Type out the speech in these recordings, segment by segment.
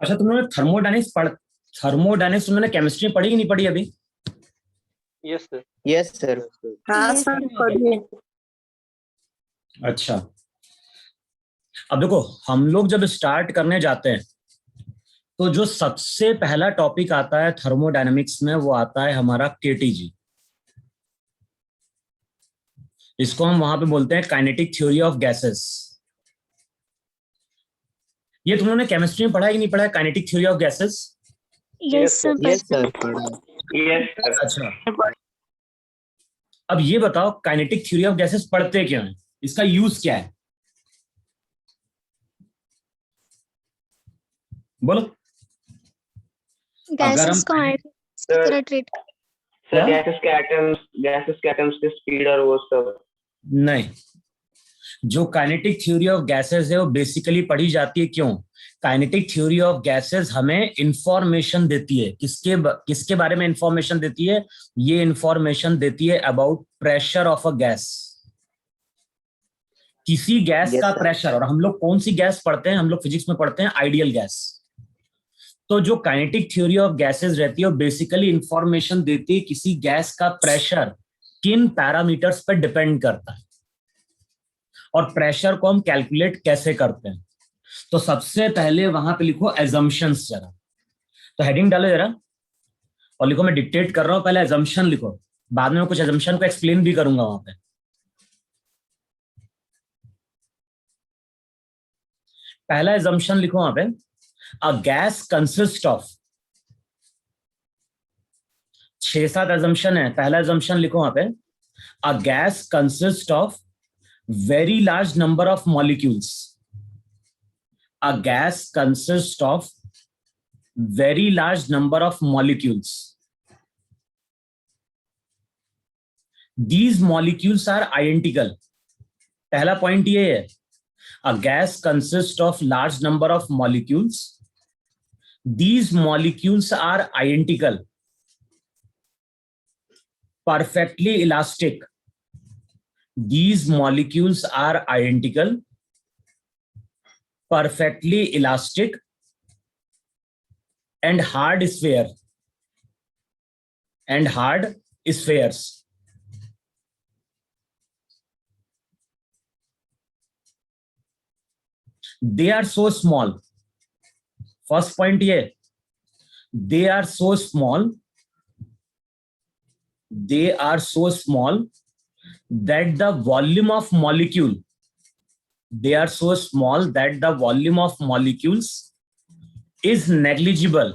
अच्छा, तुमने थर्मोडायनेमिक्स तुमने केमिस्ट्री पढ़ी कि नहीं पढ़ी अभी? Yes sir. Yes sir. हाँ सर पढ़िए। अच्छा, अब देखो, हम लोग जब स्टार्ट करने जाते हैं तो जो सबसे पहला टॉपिक आता है थर्मोडायनेमिक्स में वो आता है हमारा केटीजी। इसको हम वहां पे बोलते हैं काइनेटिक थ्योरी ऑफ गैसेस। ये तुमने केमिस्ट्री में पढ़ा है कि नहीं पढ़ा है, kinetic theory of gases? Yes sir yes sir पढ़ा। Yes sir. अच्छा, अब ये बताओ काइनेटिक थ्योरी ऑफ गैसेस पढ़ते क्यों हैं, इसका यूज क्या है? बोलो। अगर हम गैसेस को की तरह ट्रीट सर गैसेस के एटम्स की स्पीड और वो सब नहीं, जो काइनेटिक थ्योरी ऑफ गैसेस है वो बेसिकली पढ़ी जाती है क्यों? काइनेटिक थ्योरी ऑफ गैसेस हमें इंफॉर्मेशन देती है। किसके बारे में इंफॉर्मेशन देती है? ये इंफॉर्मेशन देती है about pressure of a gas. किसी गैस Yes, का sir. प्रेशर, और हम लोग कौन सी गैस पढ़ते हैं, हम लोग फिजिक्स में पढ़ते हैं आइडियल गैस। तो जो काइनेटिक थ्योरी ऑफ गैसेस रहती है वो बेसिकली इंफॉर्मेशन देती है किसी गैस का प्रेशर किन पैरामीटर्स पर डिपेंड करता है और प्रेशर को हम कैलकुलेट कैसे करते हैं। तो सबसे पहले वहां पे लिखो एजम्पशंस जरा, तो हेडिंग डालो जरा और लिखो, मैं डिक्टेट कर रहा हूं, पहले एजम्पशन लिखो, बाद में मैं कुछ एजम्पशन को एक्सप्लेन भी करूंगा वहां पे। पहला एजम्पशन लिखो वहां पे, अ गैस कंसिस्ट ऑफ, 6-7 एजम्पशन है। पहला एजम्पशन लिखो वहां पे, अ gas consist of very large number of molecules. A gas consist of very large number of molecules. These molecules are identical. पहला पॉइंट ये है, a gas consists of large number of molecules. These molecules are identical, perfectly elastic. These molecules are identical, perfectly elastic, and hard sphere and hard spheres. They are so small. First point ये, they are so small, they are so small that the volume of molecule, they are so small that the volume of molecules is negligible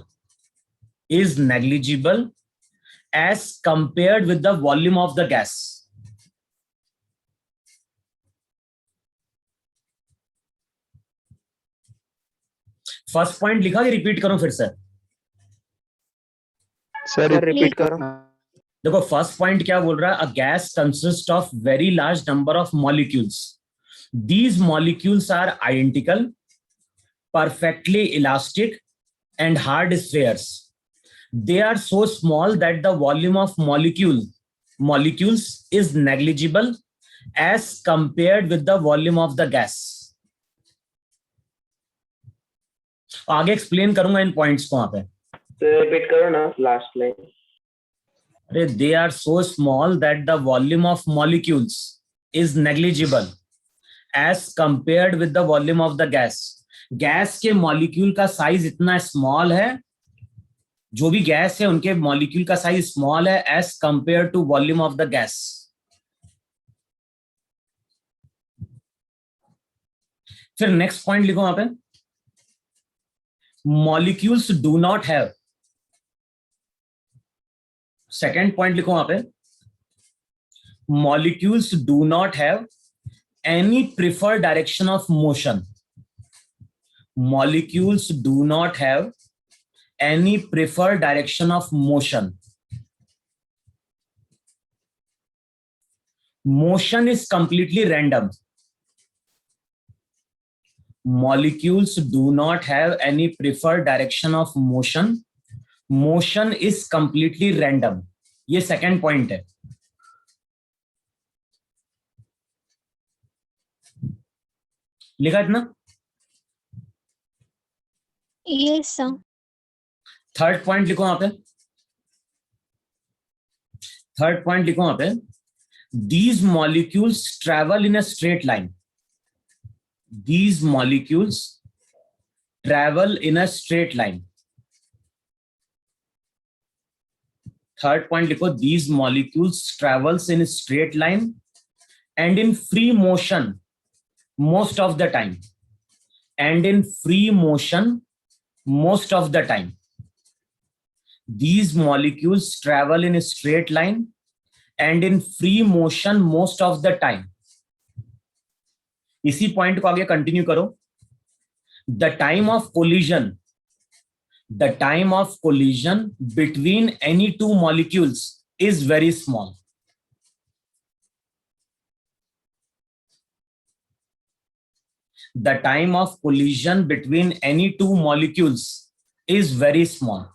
as compared with the volume of the gas. First point लिखा कि repeat करूं फिर से? Sir repeat करो। देखो, first point क्या बोल रहा है, a gas consist of very large number of molecules. These molecules are identical, perfectly elastic, and hard spheres. They are so small that the volume of molecules is negligible as compared with the volume of the gas. आगे explain करूंगा इन points को वहां पे। Repeat करो ना last line. अरे, they are so small that the volume of molecules is negligible as compared with the volume of the gas. Gas के molecule का साइज इतना स्मॉल है, जो भी गैस है उनके मॉलिक्यूल का साइज स्मॉल है as compare to volume of the gas. फिर नेक्स्ट पॉइंट लिखो वहां पे, molecules do not have, second point लिखो वहां पे, molecules do not have any preferred direction of motion. Molecules do not have any preferred direction of motion. Motion is completely random. Molecules do not have any preferred direction of motion. Motion is completely random. ये second point है। लिखा इतना? Yes, sir. Third point लिखो वहां पे, third point लिखो वहां पे, these molecules travel in a straight line. These molecules travel in a straight line. Third point लिखो, these molecules travels in a straight line and in free motion most of the time. And in free motion most of the time. These molecules travel in a straight line and in free motion most of the time. इसी point को आगे continue करो. The time of collision, the time of collision between any two molecules is very small. The time of collision between any two molecules is very small.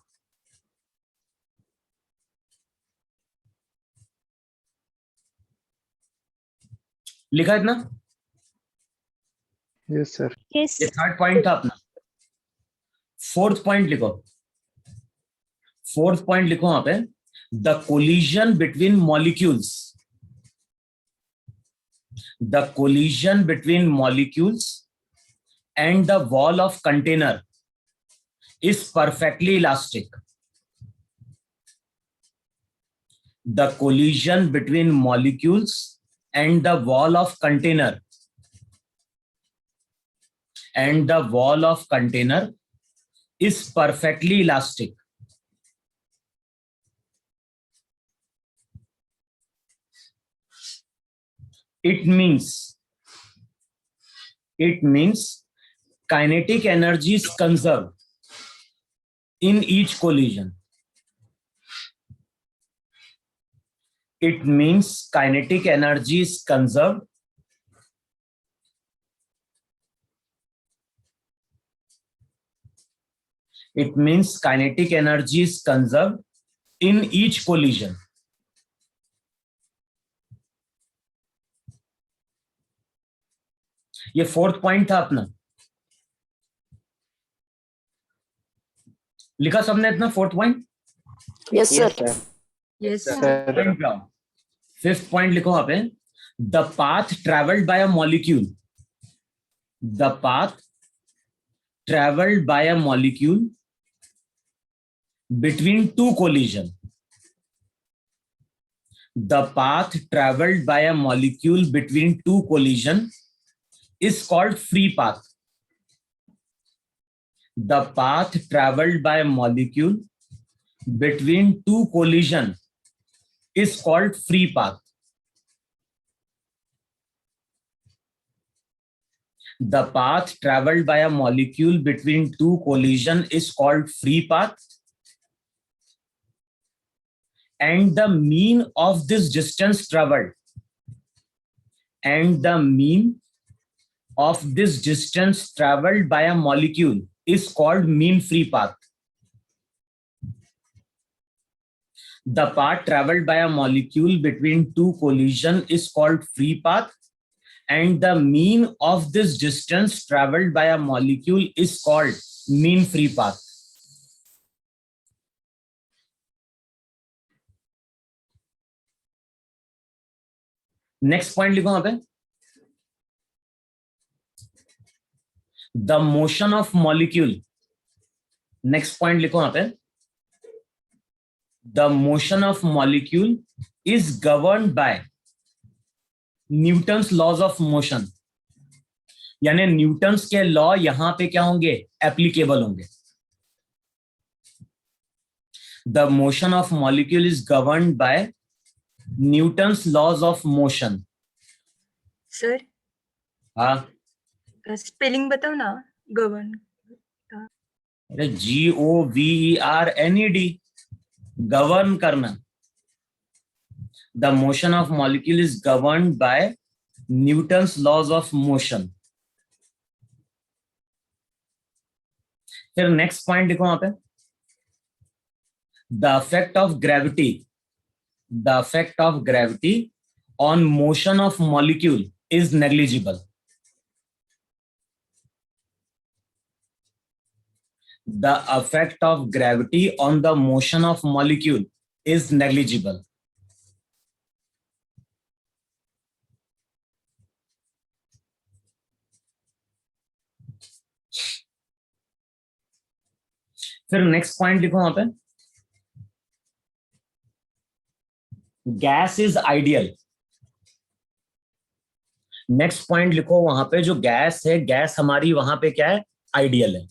लिखा इतना? Yes, sir. Yes. ये third point था अपना. Fourth point लिखो, fourth point लिखो वहां पे, the collision between molecules, the collision between molecules and the wall of container is perfectly elastic. The collision between molecules and the wall of container is perfectly elastic. It means kinetic energy is conserved in each collision. It means kinetic energy is conserved in each collision. ये fourth point था अपना. लिखा सबने इतना fourth point? Yes, sir. Yes, Sir. Fifth point लिखो वहां पे, the path travelled by a molecule, the path travelled by a molecule between two collision, the path travelled by a molecule between two collision is called free path. The path traveled by a molecule between two collision is called free path. The path traveled by a molecule between two collision is called free path. And the mean of this distance traveled, and the mean of this distance traveled by a molecule is called mean free path. The path traveled by a molecule between two collision is called free path, and the mean of this distance traveled by a molecule is called mean free path. Next point लिखो वहां पे, the motion of molecule. Next point लिखो वहां पे, the motion of molecule is governed by Newton's laws of motion. यानी Newton's के law यहां पे क्या होंगे? एप्लीकेबल होंगे. The motion of molecule is governed by Newton's laws of motion. sir. हाँ, स्पेलिंग बताओ ना. गवर्न. अरे GOVERNED, गवर्न करना. The motion of molecule is governed by Newton's laws of motion. फिर नेक्स्ट पॉइंट लिखो वहां पे, the effect of gravity on motion of molecule is negligible. the effect of gravity on the motion of molecule is negligible. फिर next point लिखो वहां पे, gas is ideal. Next point लिखो वहां पे, जो गैस है, गैस हमारी वहां पे क्या है, आइडियल है।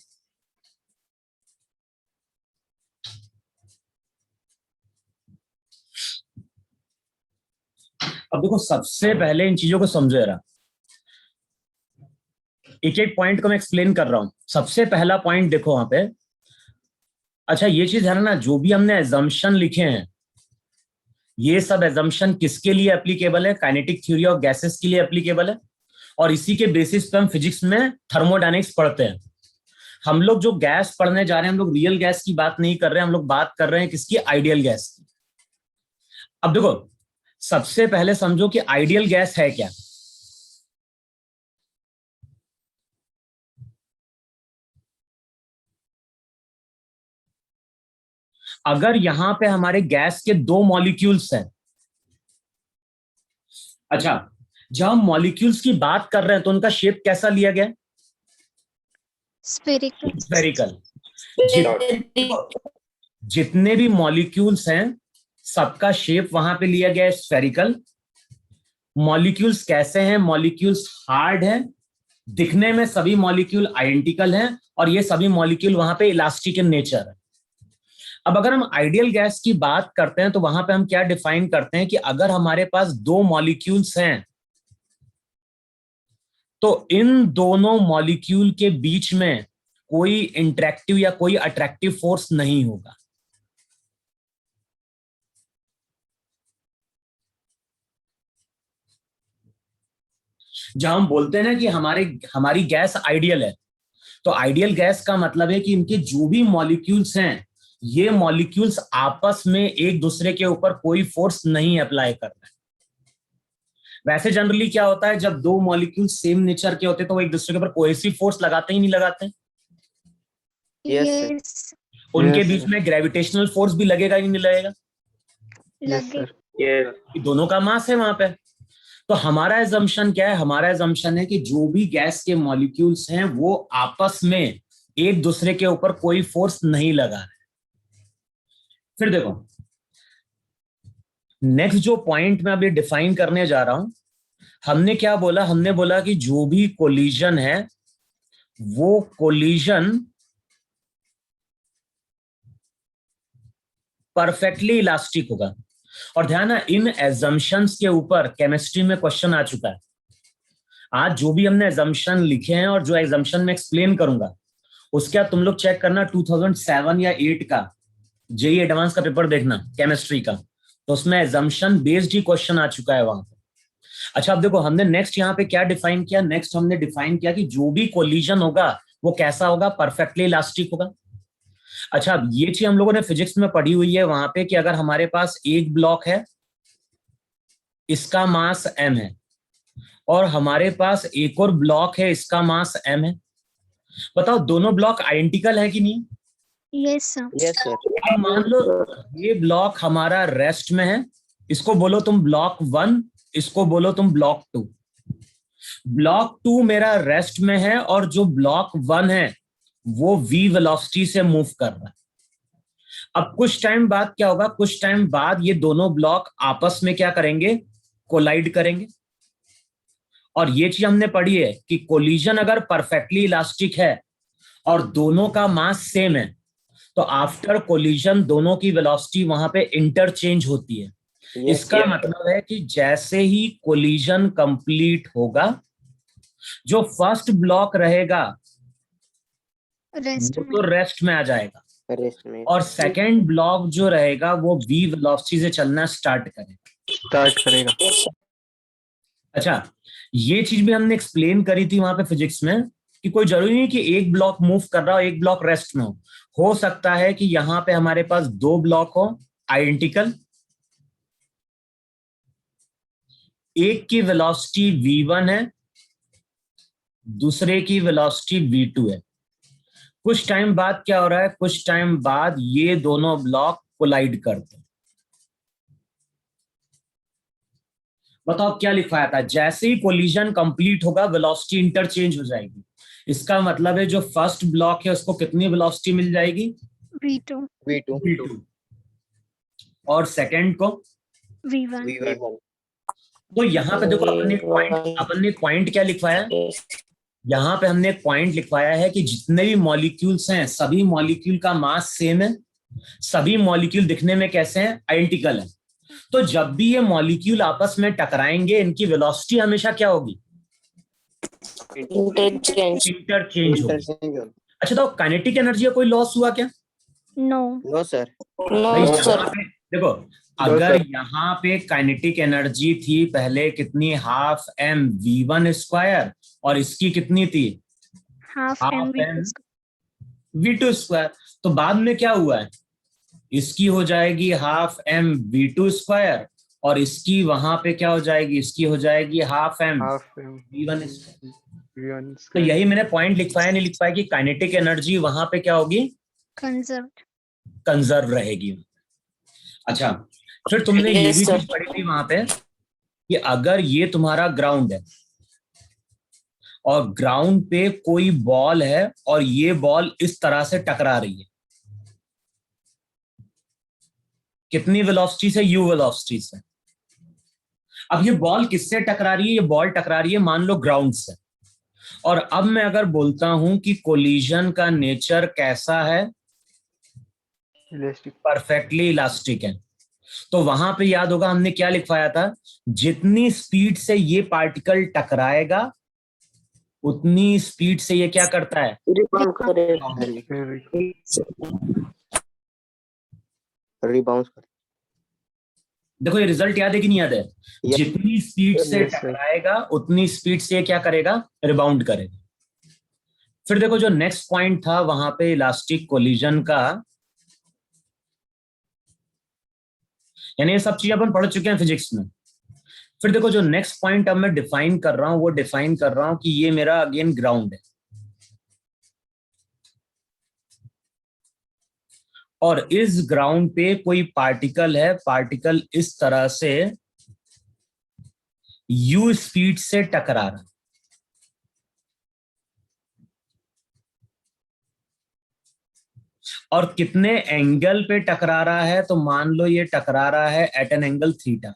अब देखो, सबसे पहले इन चीजों को समझो जरा, एक एक पॉइंट को मैं एक्सप्लेन कर रहा हूं। सबसे पहला पॉइंट देखो वहां पे, अच्छा ये चीज है ना, जो भी हमने एजम्पशन लिखे हैं, ये सब एजम्पशन किसके लिए एप्लीकेबल है, काइनेटिक थ्योरी ऑफ गैसेस के लिए एप्लीकेबल है, और इसी के बेसिस पे हम फिजिक्स में थर्मोडायनेमिक्स पढ़ते हैं। हम लोग जो गैस पढ़ने जा रहे हैं, हम लोग रियल गैस की बात नहीं कर रहे हैं, हम लोग बात कर रहे हैं किसकी, आइडियल गैस की। अब देखो, सबसे पहले समझो कि आइडियल गैस है क्या। अगर यहां पे हमारे गैस के दो मॉलिक्यूल्स हैं, अच्छा जब हम मॉलिक्यूल्स की बात कर रहे हैं तो उनका शेप कैसा लिया गया, Spherical. स्फेरिकल। जितने भी मॉलिक्यूल्स हैं सबका शेप वहां पे लिया गया है स्फेरिकल। मॉलिक्यूल्स कैसे हैं, मॉलिक्यूल्स हार्ड हैं, दिखने में सभी मॉलिक्यूल आइडेंटिकल हैं, और ये सभी मॉलिक्यूल वहां पे इलास्टिक इन नेचर है। अब अगर हम आइडियल गैस की बात करते हैं तो वहां पे हम क्या डिफाइन करते हैं कि अगर हमारे पास दो मॉलिक्यूल्स हैं तो इन दोनों मॉलिक्यूल के बीच में कोई इंटरेक्टिव या कोई अट्रैक्टिव फोर्स नहीं होगा। जब हम बोलते हैं ना कि हमारी गैस आइडियल है, तो आइडियल गैस का मतलब है कि इनके जो भी मॉलिक्यूल्स हैं, ये मॉलिक्यूल्स आपस में एक दूसरे के ऊपर कोई फोर्स नहीं अप्लाई कर रहे हैं। वैसे जनरली क्या होता है, जब दो मॉलिक्यूल सेम नेचर के होते हैं तो वो एक दूसरे के ऊपर कोहेसिव फोर्स लगाते ही नहीं लगाते, Yes, sir. Yes. उनके Yes, बीच sir. में ग्रेविटेशनल फोर्स भी लगेगा ही नहीं लगेगा, Yes, लगे. sir. Yes. कि दोनों का मास है वहां पे। तो हमारा एजम्पशन क्या है, हमारा एजम्पशन है कि जो भी गैस के मॉलिक्यूल्स हैं वो आपस में एक दूसरे के ऊपर कोई फोर्स नहीं लगा रहे। फिर देखो, नेक्स्ट जो पॉइंट मैं अभी डिफाइन करने जा रहा हूं, हमने क्या बोला, हमने बोला कि जो भी कोलिजन है वो कोलिजन परफेक्टली इलास्टिक होगा। और ध्यान है, इन एजम्पशंस के ऊपर केमिस्ट्री में क्वेश्चन आ चुका है। आज जो भी हमने एजम्पशन लिखे हैं और जो एजम्पशन में एक्सप्लेन करूंगा, उसका तुम लोग चेक करना 2007 या 8 का जेई एडवांस का पेपर देखना केमिस्ट्री का, तो उसमें एजम्पशन बेस्ड ही क्वेश्चन आ चुका है वहां पे। अच्छा अब देखो, हमने नेक्स्ट यहाँ पे क्या डिफाइन किया, नेक्स्ट हमने डिफाइन किया कि जो भी कोलिजन होगा वो कैसा होगा, परफेक्टली इलास्टिक होगा। अच्छा, अब ये चीज हम लोगों ने फिजिक्स में पढ़ी हुई है वहां पे कि अगर हमारे पास एक ब्लॉक है, इसका मास m है, और हमारे पास एक और ब्लॉक है, इसका मास m है, बताओ दोनों ब्लॉक आइडेंटिकल है कि नहीं। Yes, sir. Yes, sir. अब मान लो ये ब्लॉक हमारा रेस्ट में है, इसको बोलो तुम ब्लॉक 1, इसको बोलो तुम ब्लॉक 2। ब्लॉक 2 मेरा रेस्ट में है और जो ब्लॉक 1 है वो v वेलोसिटी से मूव कर रहा है। अब कुछ टाइम बाद क्या होगा, कुछ टाइम बाद ये दोनों ब्लॉक आपस में क्या करेंगे, कोलाइड करेंगे। और ये चीज हमने पढ़ी है कि कोलिजन अगर परफेक्टली इलास्टिक है और दोनों का मास सेम है, तो आफ्टर कोलिजन दोनों की वेलोसिटी वहां पे इंटरचेंज होती है। Yes, इसका sir. मतलब है कि जैसे ही कोलिजन कंप्लीट होगा, जो फर्स्ट ब्लॉक रहेगा Rest वो में. तो रेस्ट में आ जाएगा, Rest में. और सेकेंड ब्लॉक जो रहेगा वो v वेलोसिटी से चलना स्टार्ट करेगा। Start करेगा. अच्छा, ये चीज भी हमने एक्सप्लेन करी थी वहां पे फिजिक्स में कि कोई जरूरी नहीं कि एक ब्लॉक मूव कर रहा हो, एक ब्लॉक रेस्ट में हो सकता है कि यहां पे हमारे पास दो ब्लॉक हो आइडेंटिकल, एक की वेलोसिटी v1 है, दूसरे की वेलोसिटी v2 है। कुछ टाइम बाद क्या हो रहा है, कुछ टाइम बाद ये दोनों ब्लॉक कोलाइड करते हैं। बताओ क्या लिखवाया था, जैसे ही कोलिजन कंप्लीट होगा वेलोसिटी इंटरचेंज हो जाएगी। इसका मतलब है जो फर्स्ट ब्लॉक है उसको कितनी वेलोसिटी मिल जाएगी, V2 v2, और सेकंड को V1 तो यहाँ पे देखो अपन ने पॉइंट क्या लिखवाया, यहाँ पे हमने एक पॉइंट लिखवाया है कि जितने भी मॉलिक्यूल्स हैं सभी मॉलिक्यूल का मास सेम है, सभी मॉलिक्यूल दिखने में कैसे हैं, आइडेंटिकल है। तो जब भी ये मॉलिक्यूल आपस में टकराएंगे इनकी वेलोसिटी हमेशा क्या होगी, इंटरचेंज होगी। अच्छा तो काइनेटिक एनर्जी का कोई लॉस हुआ क्या, No नो सर। भाई यहाँ पे देखो, अगर यहाँ पे काइनेटिक एनर्जी थी पहले कितनी, हाफ एम v1 स्क्वायर, और इसकी कितनी थी, half half m m v2 square. तो बाद में क्या हुआ है, इसकी हो जाएगी हाफ एम v2 स्क्वायर, और इसकी वहां पे क्या हो जाएगी, इसकी हो जाएगी हाफ एम v1 स्क्वायर। तो यही मैंने पॉइंट लिखवाया, नहीं लिखवाया कि काइनेटिक एनर्जी वहां पे क्या होगी, conserved. कंजर्व रहेगी। अच्छा फिर तुमने ये भी चीज पढ़ी थी वहां पे कि अगर ये तुम्हारा ग्राउंड है और ग्राउंड पे कोई बॉल है और ये बॉल इस तरह से टकरा रही है, कितनी वेलोसिटी से, u वेलोसिटी से। अब ये बॉल किससे टकरा रही है, ये बॉल टकरा रही है मान लो ग्राउंड से। और अब मैं अगर बोलता हूं कि कोलिजन का नेचर कैसा है, परफेक्टली इलास्टिक है, तो वहां पे याद होगा हमने क्या लिखवाया था, जितनी स्पीड से ये पार्टिकल टकराएगा उतनी स्पीड से ये क्या करता है, रिबाउंस कर। देखो ये रिजल्ट याद है कि नहीं याद है, जितनी स्पीड से टकराएगा उतनी स्पीड से क्या करेगा, रिबाउंड करेगा। फिर देखो जो नेक्स्ट पॉइंट था वहां पे इलास्टिक कोलिजन का, यानी ये सब चीजें अपन पढ़ चुके हैं फिजिक्स में। फिर देखो जो नेक्स्ट पॉइंट अब मैं डिफाइन कर रहा हूं वो डिफाइन कर रहा हूं कि ये मेरा अगेन ग्राउंड है, और इस ग्राउंड पे कोई पार्टिकल है, पार्टिकल इस तरह से u स्पीड से टकरा रहा है। और कितने एंगल पे टकरा रहा है, तो मान लो ये टकरा रहा है एट एन एंगल थीटा।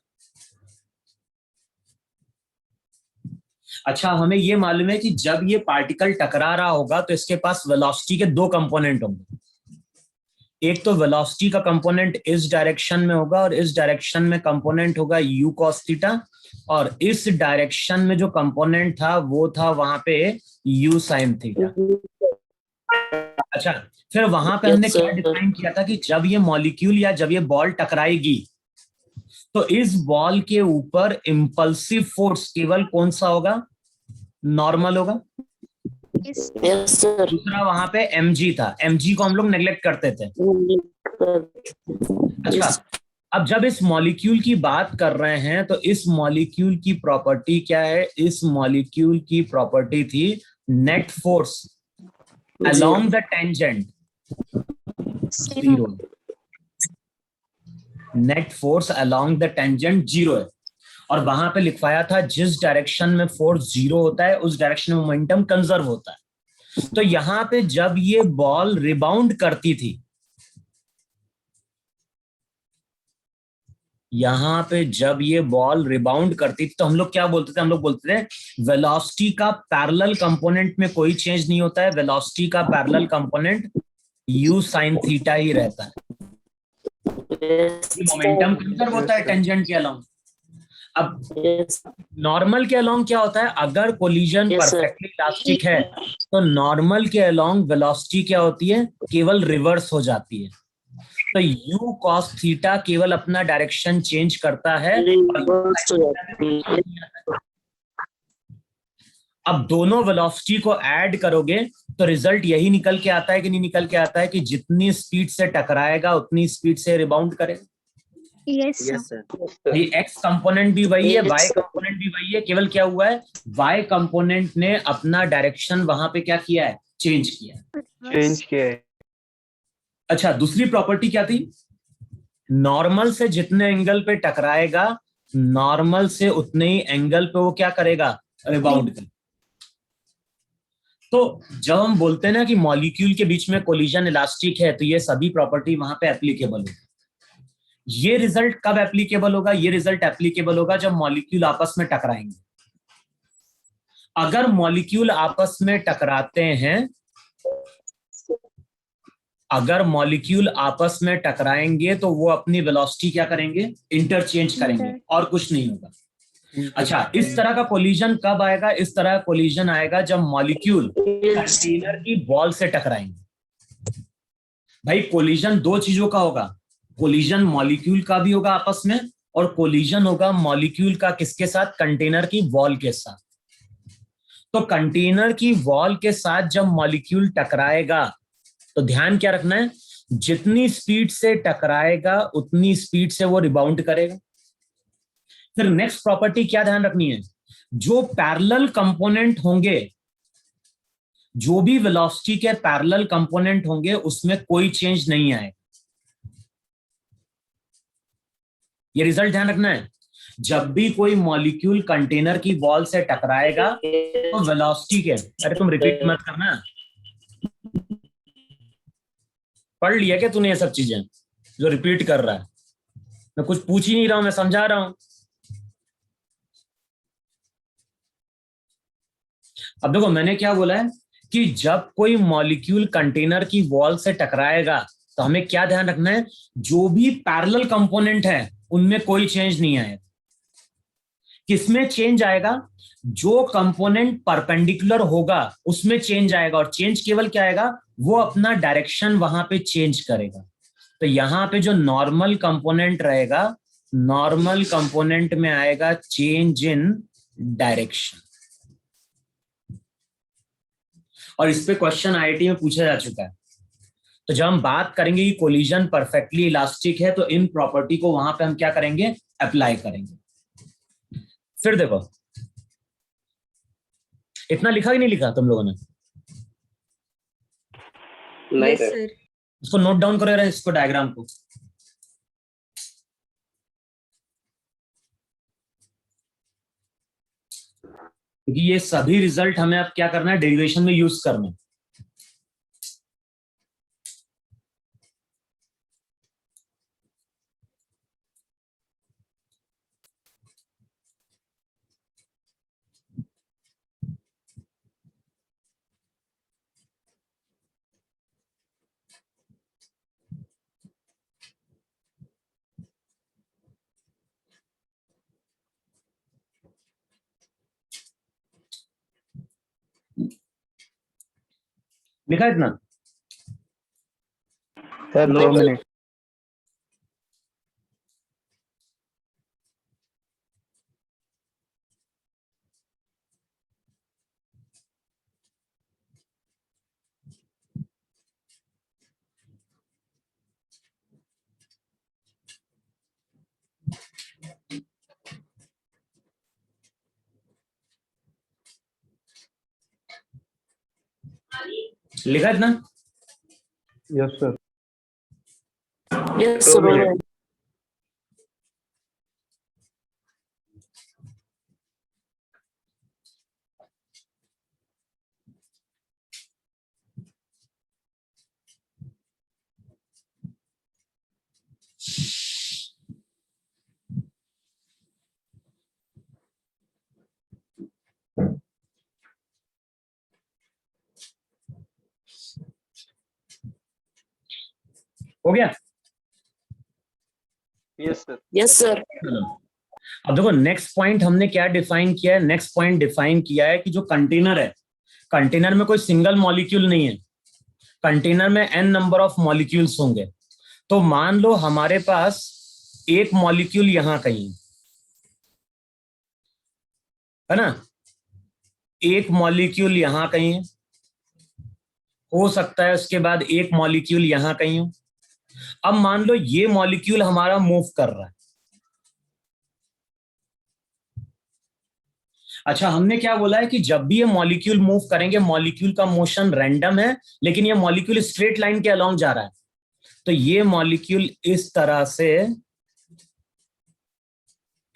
अच्छा हमें ये मालूम है कि जब ये पार्टिकल टकरा रहा होगा तो इसके पास वेलोसिटी के दो कंपोनेंट होंगे, एक तो वेलोसिटी का कंपोनेंट इस डायरेक्शन में होगा और इस डायरेक्शन में कंपोनेंट होगा u cos थीटा, और इस डायरेक्शन में जो कंपोनेंट था वो था वहां पे u sin थीटा। अच्छा फिर वहां पे हमने क्या डिफाइन किया था कि जब ये मॉलिक्यूल या जब ये बॉल टकराएगी तो इस बॉल के ऊपर इंपल्सिव फोर्स केवल कौन सा होगा, नॉर्मल होगा। दूसरा वहां पे mg था, mg को हम लोग नेग्लेक्ट करते थे। अच्छा अब जब इस मॉलिक्यूल की बात कर रहे हैं तो इस मॉलिक्यूल की प्रॉपर्टी क्या है, इस मॉलिक्यूल की प्रॉपर्टी थी net force along the tangent zero, net force along the tangent zero है। और वहां पे लिखवाया था जिस डायरेक्शन में फोर्स जीरो होता है उस डायरेक्शन में मोमेंटम कंजर्व होता है। तो यहां पे जब ये बॉल रिबाउंड करती थी, यहां पे जब ये बॉल रिबाउंड करती थी तो हम लोग क्या बोलते थे, हम लोग बोलते थे वेलोसिटी का पैरेलल कंपोनेंट में कोई चेंज नहीं होता है, वेलोसिटी का parallel component u sin theta ही रहता है। मोमेंटम कंजर्व होता है टेंजेंट के अलोंग। अब नॉर्मल के अलोंग क्या होता है, अगर कोलिजन परफेक्टली इलास्टिक है तो नॉर्मल के अलोंग वेलोसिटी क्या होती है, केवल रिवर्स हो जाती है। तो u cos थीटा केवल अपना डायरेक्शन चेंज करता है। अब दोनों वेलोसिटी को ऐड करोगे तो रिजल्ट यही निकल के आता है कि नहीं निकल के आता है कि जितनी स्पीड से टकराएगा उतनी स्पीड से रिबाउंड करेगा। Yes sir. ये x कंपोनेंट भी वही है, y कंपोनेंट भी वही है, केवल क्या हुआ है, y कंपोनेंट ने अपना डायरेक्शन वहां पे क्या किया है, चेंज किया है। चेंज किया है। अच्छा, दूसरी प्रॉपर्टी क्या थी? नॉर्मल से जितने एंगल पे टकराएगा, नॉर्मल से उतने ही एंगल पे वो क्या करेगा? रिबाउंड करेगा। तो जब हम बोलते हैं ना कि मॉलिक्यूल के बीच में कोलिजन इलास्टिक है, तो ये सभी प्रॉपर्टी वहां पे एप्लीकेबल होगी। ये रिजल्ट कब एप्लीकेबल होगा? ये रिजल्ट एप्लीकेबल होगा जब मॉलिक्यूल आपस में टकराएंगे। अगर मॉलिक्यूल आपस में टकराते हैं, अगर मॉलिक्यूल आपस में टकराएंगे तो वो अपनी वेलोसिटी क्या करेंगे? इंटरचेंज करेंगे, और कुछ नहीं होगा। अच्छा, इस तरह का कोलिजन कब आएगा? इस तरह का कोलिजन आएगा जब मॉलिक्यूल कंटेनर की वॉल से टकराएंगे। भाई, कोलिजन दो चीजों का होगा। कोलिजन मॉलिक्यूल का भी होगा आपस में, और कोलिजन होगा मॉलिक्यूल का किसके साथ? कंटेनर की वॉल के साथ। तो कंटेनर की वॉल के साथ जब मॉलिक्यूल टकराएगा, तो ध्यान क्या रखना है? जितनी स्पीड से टकराएगा उतनी स्पीड से वो रिबाउंड करेगा। फिर नेक्स्ट प्रॉपर्टी क्या ध्यान रखनी है? जो पैरेलल कंपोनेंट होंगे, जो भी वेलोसिटी के पैरेलल कंपोनेंट होंगे, उसमें कोई चेंज नहीं आएगा। ये रिजल्ट ध्यान रखना है। जब भी कोई मॉलिक्यूल कंटेनर की वॉल से टकराएगा तो वेलोसिटी के, अरे तुम रिपीट मत करना, पढ़ लिया क्या तूने ये सब चीजें जो रिपीट कर रहा है? मैं कुछ पूछ ही नहीं रहा हूं, मैं समझा रहा हूं। अब देखो, मैंने क्या बोला है कि जब कोई मॉलिक्यूल कंटेनर की वॉल से टकराएगा तो हमें क्या ध्यान रखना है? जो भी पैरेलल कंपोनेंट है उनमें कोई चेंज नहीं आएगा। किसमें चेंज आएगा? जो कंपोनेंट परपेंडिकुलर होगा उसमें चेंज आएगा, और चेंज केवल क्या आएगा? वो अपना डायरेक्शन वहां पे चेंज करेगा। तो यहां पे जो नॉर्मल कंपोनेंट रहेगा, नॉर्मल कंपोनेंट में आएगा चेंज इन डायरेक्शन। और इस पे क्वेश्चन आईआईटी में पूछा जा चुका है। तो जब हम बात करेंगे कि कोलिजन परफेक्टली इलास्टिक है, तो इन प्रॉपर्टी को वहां पे हम क्या करेंगे? अप्लाई करेंगे। फिर देखो, इतना लिखा कि नहीं लिखा तुम लोगों ने? नहीं यस सर। सर। इसको नोट डाउन करो यार, इसको डायग्राम को। क्योंकि ये सभी रिजल्ट हमें अब क्या करना है? डेरिवेशन में यूज करना है। लिखा इतना? Sir No, 2 sir. मिनट। लिखा इतना? Yes sir. Yes, 2 minutes. हो गया? Yes sir. Yes, sir. अब देखो, नेक्स्ट पॉइंट हमने क्या डिफाइन किया है? नेक्स्ट पॉइंट डिफाइन किया है कि जो कंटेनर है, कंटेनर में कोई सिंगल मॉलिक्यूल नहीं है, कंटेनर में n नंबर ऑफ मॉलिक्यूल्स होंगे। तो मान लो हमारे पास एक मॉलिक्यूल यहां कहीं है ना, एक मॉलिक्यूल यहां कहीं है, हो सकता है उसके बाद एक मॉलिक्यूल यहां कहीं हो। अब मान लो ये मॉलिक्यूल हमारा मूव कर रहा है। अच्छा, हमने क्या बोला है कि जब भी ये मॉलिक्यूल मूव करेंगे, मॉलिक्यूल का मोशन रैंडम है, लेकिन ये मॉलिक्यूल स्ट्रेट लाइन के अलोंग जा रहा है। तो ये मॉलिक्यूल इस तरह से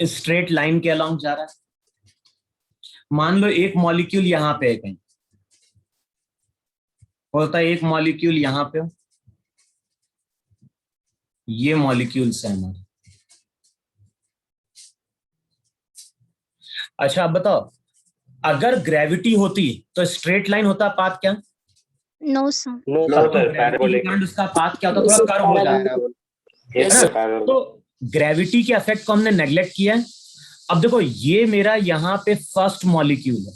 स्ट्रेट लाइन के अलोंग जा रहा है। मान लो एक मॉलिक्यूल यहां पे है कहीं, होता है एक मॉलिक्यूल यहां पे हो, ये मॉलिक्यूल्स है हमारे। अच्छा अब बताओ, अगर ग्रेविटी होती तो स्ट्रेट लाइन होता पाथ क्या? No, sir. No, तो sir. ग्रेविटी के Parabolic. कारण उसका पाथ क्या होता, थोड़ा कर्व हो जाता है। Yes, है sir. ना? Parabolic. तो ग्रेविटी के इफेक्ट को हमने नेग्लेक्ट किया है। अब देखो, ये मेरा यहां पे फर्स्ट मॉलिक्यूल है।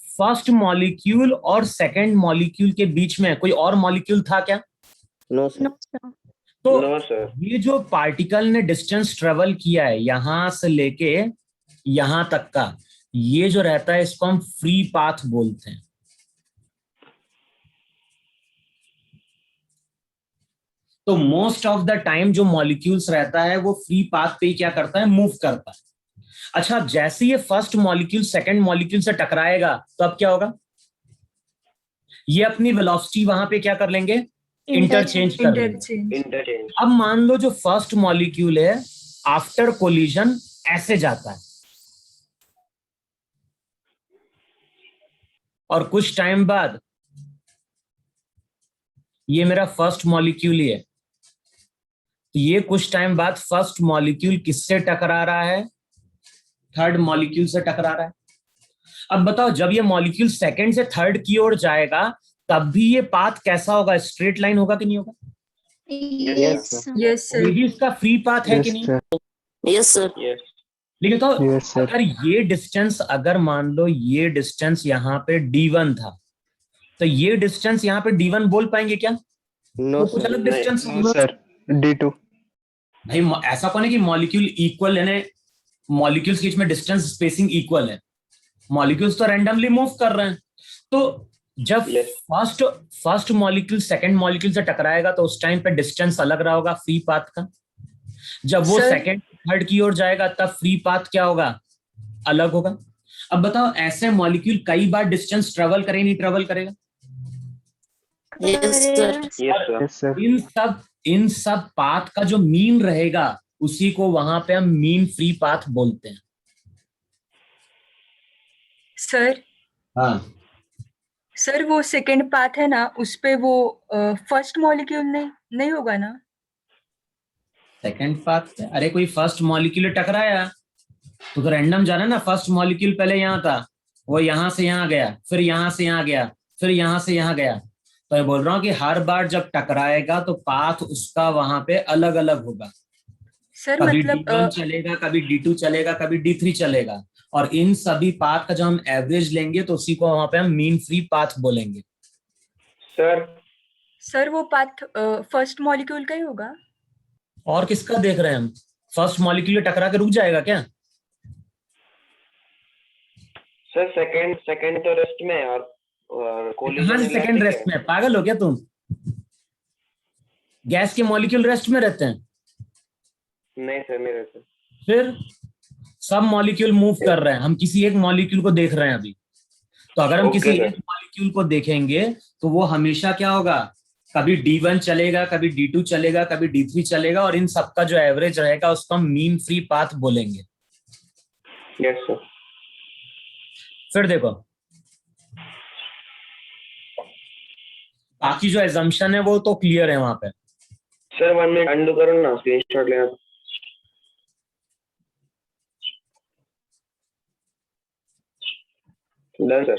फर्स्ट मॉलिक्यूल और सेकंड मॉलिक्यूल के बीच में कोई और मॉलिक्यूल था क्या? No, sir. No, sir. तो No, sir. ये जो पार्टिकल ने डिस्टेंस ट्रेवल किया है यहां से लेके यहां तक का, ये जो रहता है इसको हम फ्री पाथ बोलते हैं। तो मोस्ट ऑफ द टाइम जो मॉलिक्यूल्स रहता है वो फ्री पाथ पे ही क्या करता है, मूव करता है। अच्छा, जैसे ये फर्स्ट मॉलिक्यूल सेकंड मॉलिक्यूल से टकराएगा तो अब क्या होगा, ये अपनी वेलोसिटी वहां पे क्या कर लेंगे, इंटरचेंज कर लेंगे। इंटरचेंज। Interchange. अब मान लो जो फर्स्ट मॉलिक्यूल है आफ्टर कोलिजन ऐसे जाता है, और कुछ टाइम बाद ये मेरा फर्स्ट मॉलिक्यूल ही है, तो ये कुछ टाइम बाद फर्स्ट मॉलिक्यूल किससे टकरा रहा है, थर्ड मॉलिक्यूल से टकरा रहा है। अब बताओ, जब ये मॉलिक्यूल सेकंड से थर्ड की ओर जाएगा तब भी ये पाथ कैसा होगा, स्ट्रेट लाइन होगा कि नहीं होगा? Yes, sir. यस ये सर। भी इसका फ्री पाथ है कि Yes, नहीं? sir. Yes, sir. Yes. लेकिन तो Yes, sir. अगर ये डिस्टेंस, अगर मान लो ये डिस्टेंस यहाँ पे d1 था, तो ये डिस्टेंस यहाँ पे d1 बोल पाएंगे क्या? No, वो कुछ sir. अलग नहीं. डिस्टेंस No, होगा। sir. D2. भाई ऐसा कौन है कि मॉलिक्यूल इक्वल, यानी मॉलिक्यूल्स के बीच में डिस्टेंस स्पेसिंग इक्वल है? मॉलिक्यूल्स तो रैंडमली मूव कर रहे हैं। तो जब Yes. First molecule second molecule से टकराएगा तो उस टाइम पे डिस्टेंस अलग रहा होगा फ्री पाथ का। जब वो Sir. सेकंड थर्ड की ओर जाएगा तब फ्री पाथ क्या होगा, अलग होगा। अब बताओ, ऐसे मॉलिक्यूल कई बार डिस्टेंस ट्रेवल करे नहीं ट्रेवल करेगा? Yes, sir. Yes, sir. Yes, sir. इन सब पाथ का जो मीन रहेगा उसी को वहां पे हम मीन फ्री पाथ बोलते हैं। सर हाँ, सर वो सेकंड पाथ है ना, उस पे वो फर्स्ट मॉलिक्यूल नहीं होगा ना? सेकंड पाथ, अरे कोई फर्स्ट मॉलिक्यूल टकराया तो रैंडम जाना ना। फर्स्ट मॉलिक्यूल पहले यहाँ था, वो यहां से यहाँ गया, फिर यहां से यहाँ गया, फिर यहां से यहाँ गया। तो मैं बोल रहा हूँ कि हर बार जब टकराएगा तो पाथ उसका वहां पे अलग अलग होगा। सर कभी मतलब D1 चलेगा, कभी D2 चलेगा, कभी D3 चलेगा। और इन सभी पाथ का जब हम एवरेज लेंगे तो उसी को वहां पे हम मीन फ्री पाथ बोलेंगे। Sir. सर वो पाथ फर्स्ट मॉलिक्यूल का ही होगा? और किसका देख रहे हैं हम? फर्स्ट मॉलिक्यूल टकरा के रुक जाएगा क्या? Sir, second तो रेस्ट में है और कहाँ collision से सेकंड elastic रेस्ट है. में? पागल हो क्या तुम? गैस के मॉलिक्यूल रेस्ट में रहते हैं। नहीं सर, नहीं रहते. फिर सब मॉलिक्यूल मूव कर रहे हैं, हम किसी एक मॉलिक्यूल को देख रहे हैं अभी। तो अगर हम Okay, किसी sir. एक मॉलिक्यूल को देखेंगे तो वो हमेशा क्या होगा, कभी D1 चलेगा, कभी D2 चलेगा, कभी D3 चलेगा, और इन सबका जो एवरेज रहेगा उसको हम मीन फ्री पाथ बोलेंगे। Yes, sir. फिर देखो, बाकी जो एजम्पशन है वो तो क्लियर है वहां पे। Sir, 1 minute undo करो ना, screenshot लेना. Done, sir.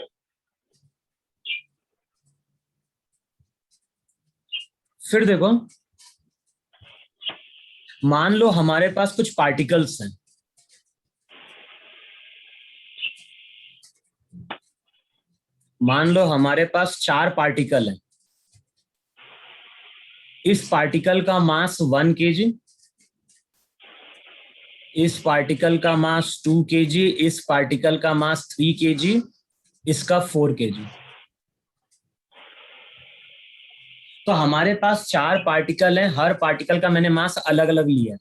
फिर देखो, मान लो हमारे पास कुछ पार्टिकल्स हैं। मान लो हमारे पास 4 पार्टिकल हैं। इस पार्टिकल का मास 1 kg, इस पार्टिकल का मास 2 kg, इस पार्टिकल का मास 3 kg, इसका 4 kg। तो हमारे पास 4 पार्टिकल हैं, हर पार्टिकल का मैंने मास अलग अलग लिया है।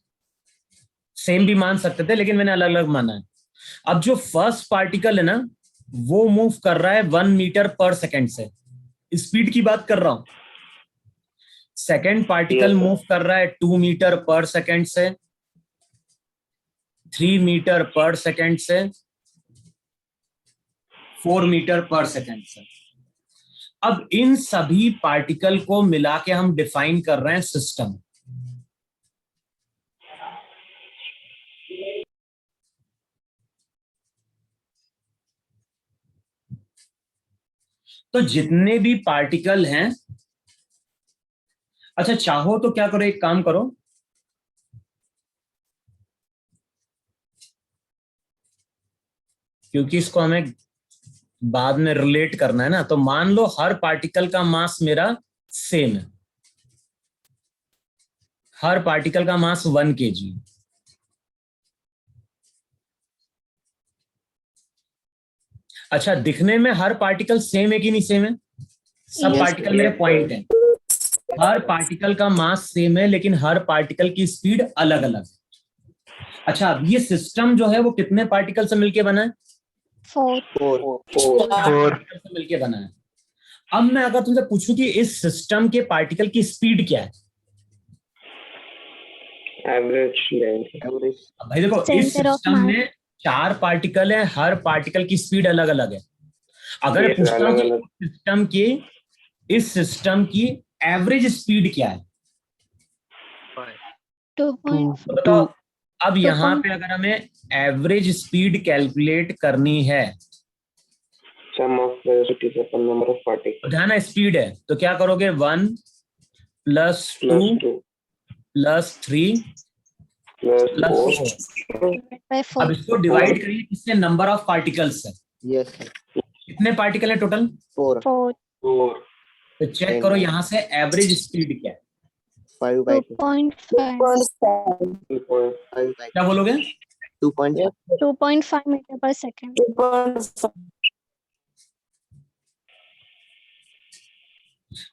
सेम भी मान सकते थे लेकिन मैंने अलग अलग माना है। अब जो फर्स्ट पार्टिकल है ना, वो मूव कर रहा है 1 मीटर पर सेकेंड से, स्पीड की बात कर रहा हूं। Second particle Yes, sir. Move कर रहा है 2 मीटर पर सेकेंड से, 3 मीटर पर सेकेंड से, 4 मीटर पर सेकेंड से। अब इन सभी पार्टिकल को मिला के हम डिफाइन कर रहे हैं सिस्टम। तो जितने भी पार्टिकल हैं, अच्छा चाहो तो क्या करो, एक काम करो, क्योंकि इसको हमें बाद में रिलेट करना है ना, तो मान लो हर पार्टिकल का मास मेरा सेम है, हर पार्टिकल का मास 1 kg। अच्छा, दिखने में हर पार्टिकल सेम है कि नहीं सेम है? सब Yes, पार्टिकल मेरे पॉइंट हैं। हर पार्टिकल का मास सेम है, लेकिन हर पार्टिकल की स्पीड अलग अलग है। अच्छा, अब ये सिस्टम जो है वो कितने पार्टिकल से मिलके बना है? 4. 4. पार्टिकल से मिलके बना है। अब मैं अगर तुमसे पूछूं कि इस सिस्टम के पार्टिकल की स्पीड क्या है? Average length. अब भाई देखो, इस Center of सिस्टम mass. में 4 पार्टिकल है, हर पार्टिकल की स्पीड अलग अलग है। अगर मैं Yes, पूछता हूँ अलग-अलग। कि इस सिस्टम की एवरेज स्पीड क्या है, 2.5. तो बताओ। अब यहाँ 2. पे अगर हमें एवरेज स्पीड कैलकुलेट करनी है, Sum of velocities upon number of particles. तो ध्यान है स्पीड है, तो क्या करोगे? 1 + 2 Plus 2. + 3 Plus + 4. 4। by अब 4. इसको डिवाइड करिए किससे? नंबर ऑफ पार्टिकल्स से। Yes, sir. कितने पार्टिकल है टोटल? 4. 4. 4. तो चेक करो यहाँ से एवरेज स्पीड क्या है। 5 by 2. 2.5. 2.5. क्या बोलोगे? 2.5. 2.5 meter per second.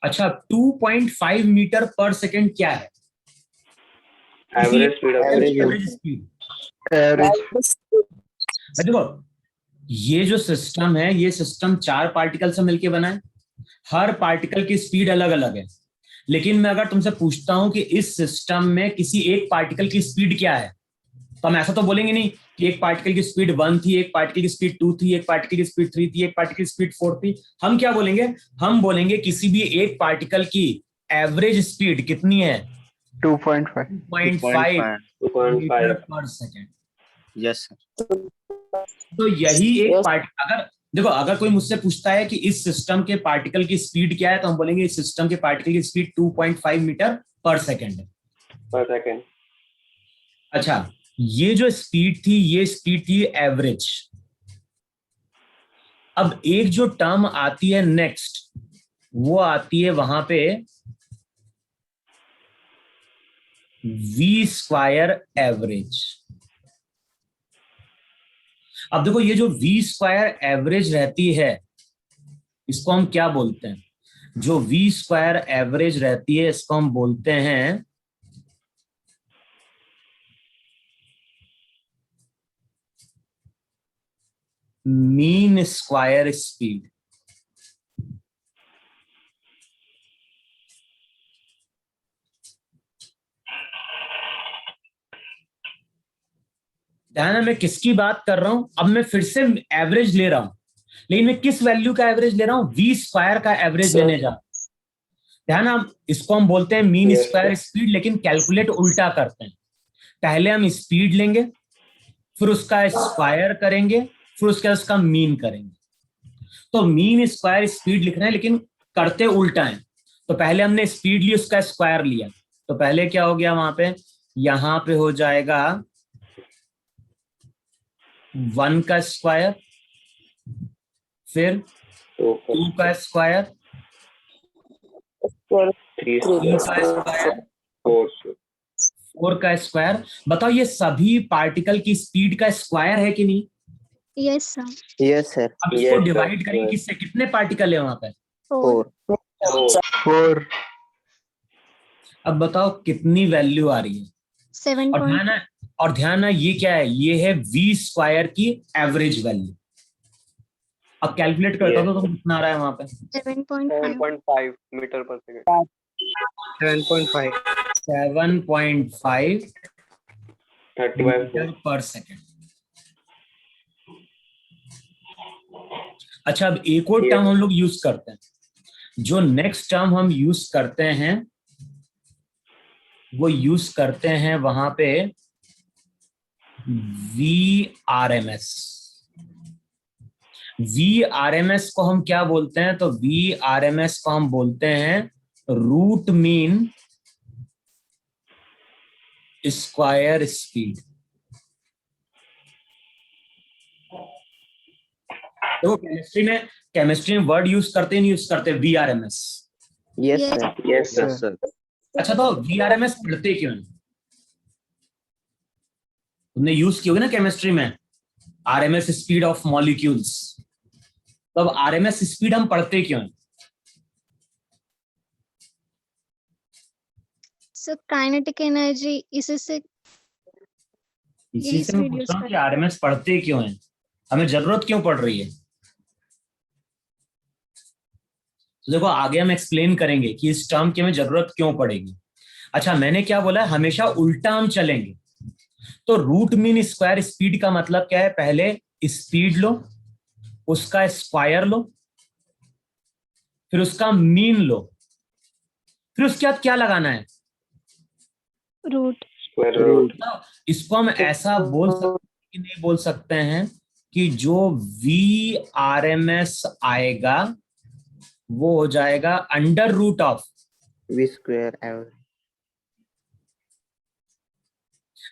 अच्छा, 2.5 मीटर पर सेकेंड क्या है? Average speed of Average. Average speed. Average. देखो, ये जो सिस्टम है, ये सिस्टम 4 पार्टिकल से मिलके बना है, हर पार्टिकल की स्पीड अलग अलग है। लेकिन मैं अगर तुमसे पूछता हूं कि इस सिस्टम में किसी एक पार्टिकल की स्पीड क्या है, तो हम ऐसा तो बोलेंगे नहीं कि एक पार्टिकल की स्पीड 1 थी, एक पार्टिकल की स्पीड 2 थी, एक पार्टिकल की स्पीड 3 थी, एक पार्टिकल की स्पीड 4 थी। हम क्या बोलेंगे? हम बोलेंगे किसी भी एक पार्टिकल की एवरेज स्पीड कितनी है? 2.5. 2.5 मीटर 2.5. पर सेकेंड। Yes, sir. तो यही एक अगर देखो, अगर कोई मुझसे पूछता है कि इस सिस्टम के पार्टिकल की स्पीड क्या है, तो हम बोलेंगे इस सिस्टम के पार्टिकल की स्पीड 2.5 मीटर पर सेकेंड है। Per second. अच्छा, ये जो स्पीड थी, ये स्पीड थी एवरेज। अब एक जो टर्म आती है नेक्स्ट, वो आती है वहां पे v² एवरेज। अब देखो, ये जो v² एवरेज रहती है, इसको हम क्या बोलते हैं? जो v² एवरेज रहती है, इसको हम बोलते हैं मीन स्क्वायर स्पीड। ध्यान है मैं किसकी बात कर रहा हूं? अब मैं फिर से एवरेज ले रहा हूं, लेकिन मैं किस वैल्यू का एवरेज ले रहा हूं? v² का एवरेज लेने जा रहा हूं। ध्यान, हम इसको हम बोलते हैं मीन Yes, स्क्वायर स्पीड, लेकिन कैलकुलेट उल्टा करते हैं। पहले हम स्पीड लेंगे, फिर उसका स्क्वायर करेंगे, फिर उसका मीन करेंगे। तो मीन स्क्वायर स्पीड लिख रहे हैं, लेकिन करते उल्टा है। तो पहले हमने स्पीड ली, उसका स्क्वायर लिया, तो पहले क्या हो गया वहां पे? यहां पे हो जाएगा 1 का स्क्वायर, फिर 2 का स्क्वायर, 3 3 का स्क्वायर, 4 का स्क्वायर। बताओ, ये सभी पार्टिकल की स्पीड का स्क्वायर है कि नहीं? Yes, sir. Yes, sir. अब इसको डिवाइड करेंगे किससे? कितने पार्टिकल है वहां पे? 4. 4. अब बताओ कितनी वैल्यू आ रही है? और 7. ध्यान है, और ध्यान है ये क्या है, ये है v स्क्वायर की एवरेज वैल्यू। अब कैलकुलेट करता हूँ तो कितना आ रहा है वहां पे, 7.5 7.5 मीटर पर सेकंड। 7.5 7.5 मीटर पर सेकेंड। अच्छा, अब एक और टर्म हम लोग यूज करते हैं। जो नेक्स्ट टर्म हम यूज करते हैं वो यूज करते हैं वहां पे VRMS। VRMS को हम क्या बोलते हैं, तो VRMS को हम बोलते हैं रूट मीन स्क्वायर स्पीड। तो केमिस्ट्री में वर्ड यूज करते नहीं यूज करते VRMS? Yes Yes. Sir, yes sir. अच्छा, तो VRMS पढ़ते क्यों हैं? तुमने यूज की होगी ना केमिस्ट्री में RMS स्पीड ऑफ मॉलिक्यूल्स। तो अब RMS स्पीड हम पढ़ते क्यों हैं? सर काइनेटिक एनर्जी इसी से इसी से मैं पूछ रहा हूँ कि RMS पढ़ते क्यों हैं, हमें जरूरत क्यों पड़ रही है। तो देखो आगे हम एक्सप्लेन करेंगे कि इस टर्म की हमें जरूरत क्यों पड़ेगी। अच्छा, मैंने क्या बोला है, हमेशा उल्टा हम चलेंगे। तो रूट मीन स्क्वायर स्पीड का मतलब क्या है, पहले स्पीड लो, उसका स्क्वायर लो, फिर उसका मीन लो, फिर उसके बाद क्या लगाना है, रूट। इसको हम ऐसा बोल सकते हैं कि नहीं बोल सकते हैं कि जो VRMS आएगा वो हो जाएगा under root of v square average.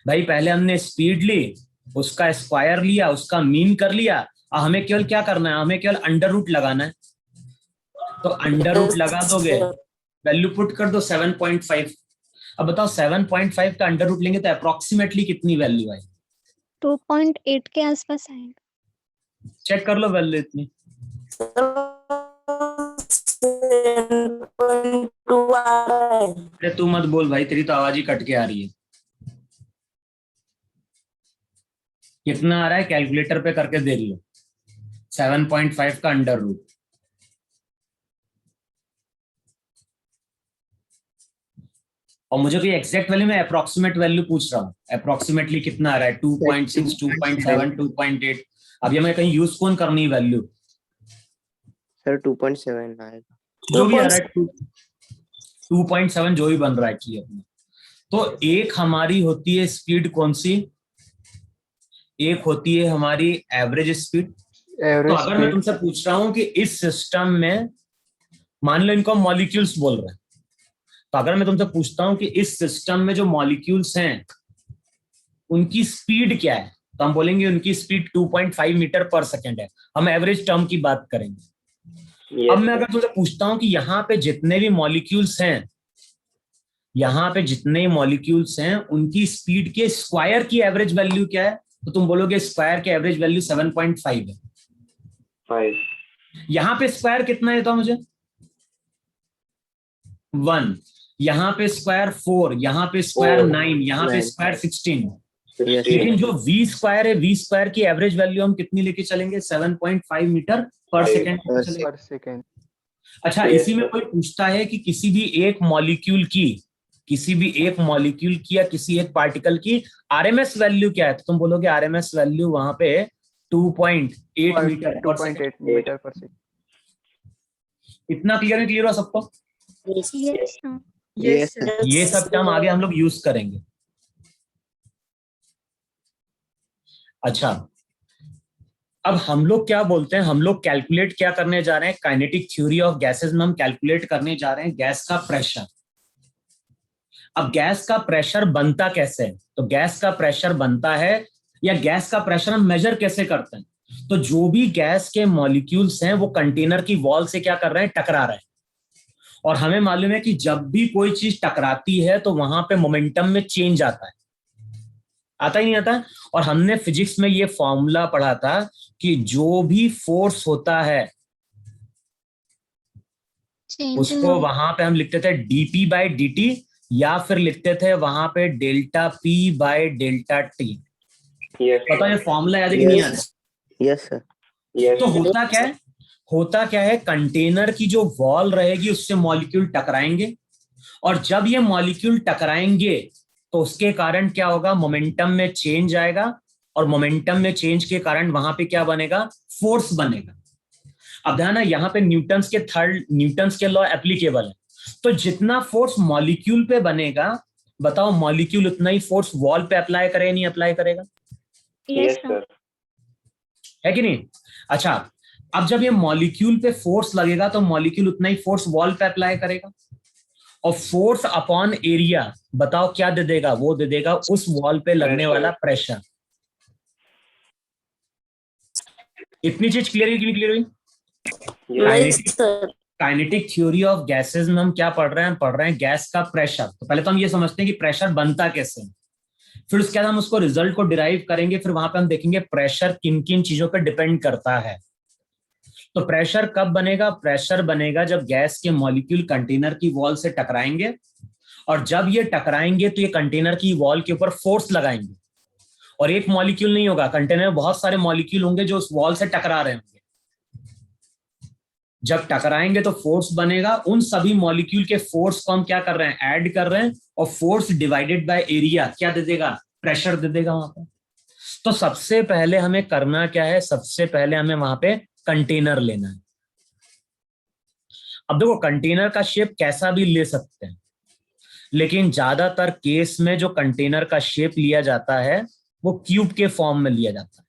भाई पहले हमने स्पीड ली, उसका स्क्वायर लिया, उसका मीन कर लिया, और हमें केवल क्या करना है, हमें केवल अंडर रूट लगाना है। तो अंडर रूट लगा दोगे, वैल्यू पुट कर दो 7.5। अब बताओ 7.5 का अंडर रूट लेंगे तो अप्रोक्सीमेटली कितनी वैल्यू आएगी? 2.8 के आसपास आएगा। चेक कर लो वैल्यू इतनी। 7.2 आ रहा है। अरे तू मत बोल भाई, तेरी तो आवाज ही कट के आ रही है। कितना आ रहा है कैलकुलेटर पे करके देख लो, 7.5 का अंडर रूट। और मुझे कोई एग्जैक्ट वैल्यू में अप्रोक्सीमेट वैल्यू पूछ रहा हूँ, अप्रोक्सीमेटली कितना आ रहा है, 2.6, 2.7, 2.8। अभी हमें कहीं यूज कौन करनी है वैल्यू? सर 2.7 आएगा। जो भी आ रहा है 2.7 जो भी बन रहा है एक्चुअली अपना। तो एक हमारी होती है स्पीड कौन सी, एक होती है हमारी एवरेज स्पीड। तो अगर मैं तुमसे पूछ रहा हूं कि इस सिस्टम में, मान लो इनको मॉलिक्यूल्स बोल रहे हैं, तो अगर मैं तुमसे पूछता हूं कि इस सिस्टम में जो मॉलिक्यूल्स हैं उनकी स्पीड क्या है, तो हम बोलेंगे उनकी स्पीड 2.5 मीटर पर सेकेंड है। हम एवरेज टर्म की बात करेंगे। अब मैं अगर तुमसे पूछता हूं कि यहाँ पे जितने भी मॉलिक्यूल्स हैं, यहाँ पे जितने मॉलिक्यूल्स हैं उनकी स्पीड के स्क्वायर की एवरेज वैल्यू क्या है, तो तुम बोलोगे स्क्वायर की एवरेज वैल्यू 7.5 है। 5 यहाँ पे स्क्वायर कितना है, तो मुझे 1, यहाँ पे स्क्वायर 4, यहाँ पे स्क्वायर 9, यहाँ पे स्क्वायर 16। लेकिन जो V स्क्वायर है, V स्क्वायर की एवरेज वैल्यू हम कितनी लेके चलेंगे, 7.5 मीटर पर सेकेंड। अच्छा, इसी में कोई पूछता है कि किसी भी एक मॉलिक्यूल की या किसी एक पार्टिकल की RMS वैल्यू क्या है, तो तुम बोलोगे RMS वैल्यू वहां पे 2.8 मीटर पर सेकेंड। इतना क्लियर हो सबको? Yes sir. Yes sir. ये सब टर्म आगे हम लोग यूज करेंगे। अच्छा, अब हम लोग क्या बोलते हैं, हम लोग कैलकुलेट क्या करने जा रहे हैं, काइनेटिक थ्योरी ऑफ गैसेस में हम कैलकुलेट करने जा रहे हैं गैस का प्रेशर। अब गैस का प्रेशर बनता कैसे है, तो गैस का प्रेशर बनता है, या गैस का प्रेशर हम मेजर कैसे करते हैं, तो जो भी गैस के मॉलिक्यूल्स हैं वो कंटेनर की वॉल से क्या कर रहे हैं, टकरा रहे हैं। और हमें मालूम है कि जब भी कोई चीज टकराती है तो वहां पे मोमेंटम में चेंज आता ही नहीं आता। और हमने फिजिक्स में ये फॉर्मूला पढ़ा था कि जो भी फोर्स होता है उसको वहां पे हम लिखते थे dp/dt या फिर लिखते थे वहां पे delta P by delta T. Yes. बताओ ये फॉर्मूला याद है कि नहीं याद है? Yes, sir. Yes. तो होता क्या है, कंटेनर की जो वॉल रहेगी उससे मॉलिक्यूल टकराएंगे, और जब ये मॉलिक्यूल टकराएंगे तो उसके कारण क्या होगा, मोमेंटम में चेंज आएगा, और मोमेंटम में चेंज के कारण वहां पे क्या बनेगा, फोर्स बनेगा। अब ध्यान है, यहाँ पे न्यूटन्स के लॉ एप्लीकेबल है। तो जितना फोर्स मॉलिक्यूल पे बनेगा, बताओ मॉलिक्यूल उतना ही फोर्स वॉल पे अप्लाई करे नहीं अप्लाई करेगा, Yes, sir. है कि नहीं? अच्छा, अब जब ये मॉलिक्यूल पे फोर्स लगेगा तो मॉलिक्यूल उतना ही फोर्स वॉल पे अप्लाई करेगा, और फोर्स अपॉन एरिया बताओ क्या दे देगा, वो दे देगा उस वॉल पे लगने वाला प्रेशर। इतनी चीज क्लियर हुई कि नहीं क्लियर हुई? Yes, sir. Kinetic theory of gases में हम क्या पढ़ रहे हैं, हम पढ़ रहे हैं गैस का प्रेशर। तो पहले तो हम ये समझते हैं कि प्रेशर बनता कैसे है, फिर उसके बाद हम उसको रिजल्ट को डिराइव करेंगे, फिर वहां पे हम देखेंगे प्रेशर किन किन चीजों पर डिपेंड करता है। तो प्रेशर कब बनेगा, प्रेशर बनेगा जब गैस के मॉलिक्यूल कंटेनर की वॉल से टकराएंगे, और जब ये टकराएंगे तो ये कंटेनर की वॉल के ऊपर फोर्स लगाएंगे, और एक मॉलिक्यूल नहीं होगा, कंटेनर में बहुत सारे मॉलिक्यूल होंगे जो उस वॉल से टकरा रहे होंगे। जब टकराएंगे तो फोर्स बनेगा, उन सभी मॉलिक्यूल के फोर्स को हम क्या कर रहे हैं, ऐड कर रहे हैं, और फोर्स डिवाइडेड बाय एरिया क्या दे देगा, प्रेशर दे देगा वहां पर। तो सबसे पहले हमें करना क्या है, सबसे पहले हमें वहां पे कंटेनर लेना है। अब देखो कंटेनर का शेप कैसा भी ले सकते हैं, लेकिन ज्यादातर केस में जो कंटेनर का शेप लिया जाता है वो क्यूब के फॉर्म में लिया जाता है।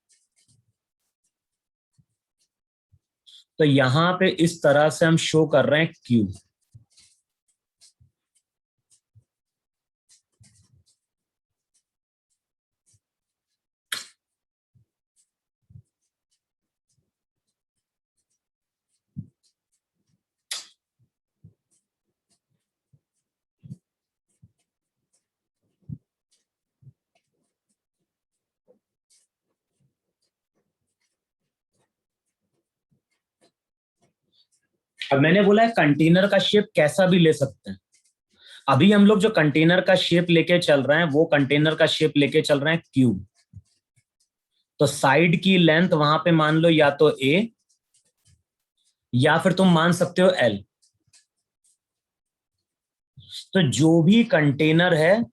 तो यहां पे इस तरह से हम शो कर रहे हैं क्यूब। अब मैंने बोला है कंटेनर का शेप कैसा भी ले सकते हैं। अभी हम लोग जो कंटेनर का शेप लेके चल रहे हैं वो कंटेनर का शेप लेके चल रहे हैं क्यूब। तो साइड की लेंथ वहां पे मान लो या तो ए, या फिर तुम मान सकते हो एल। तो जो भी कंटेनर है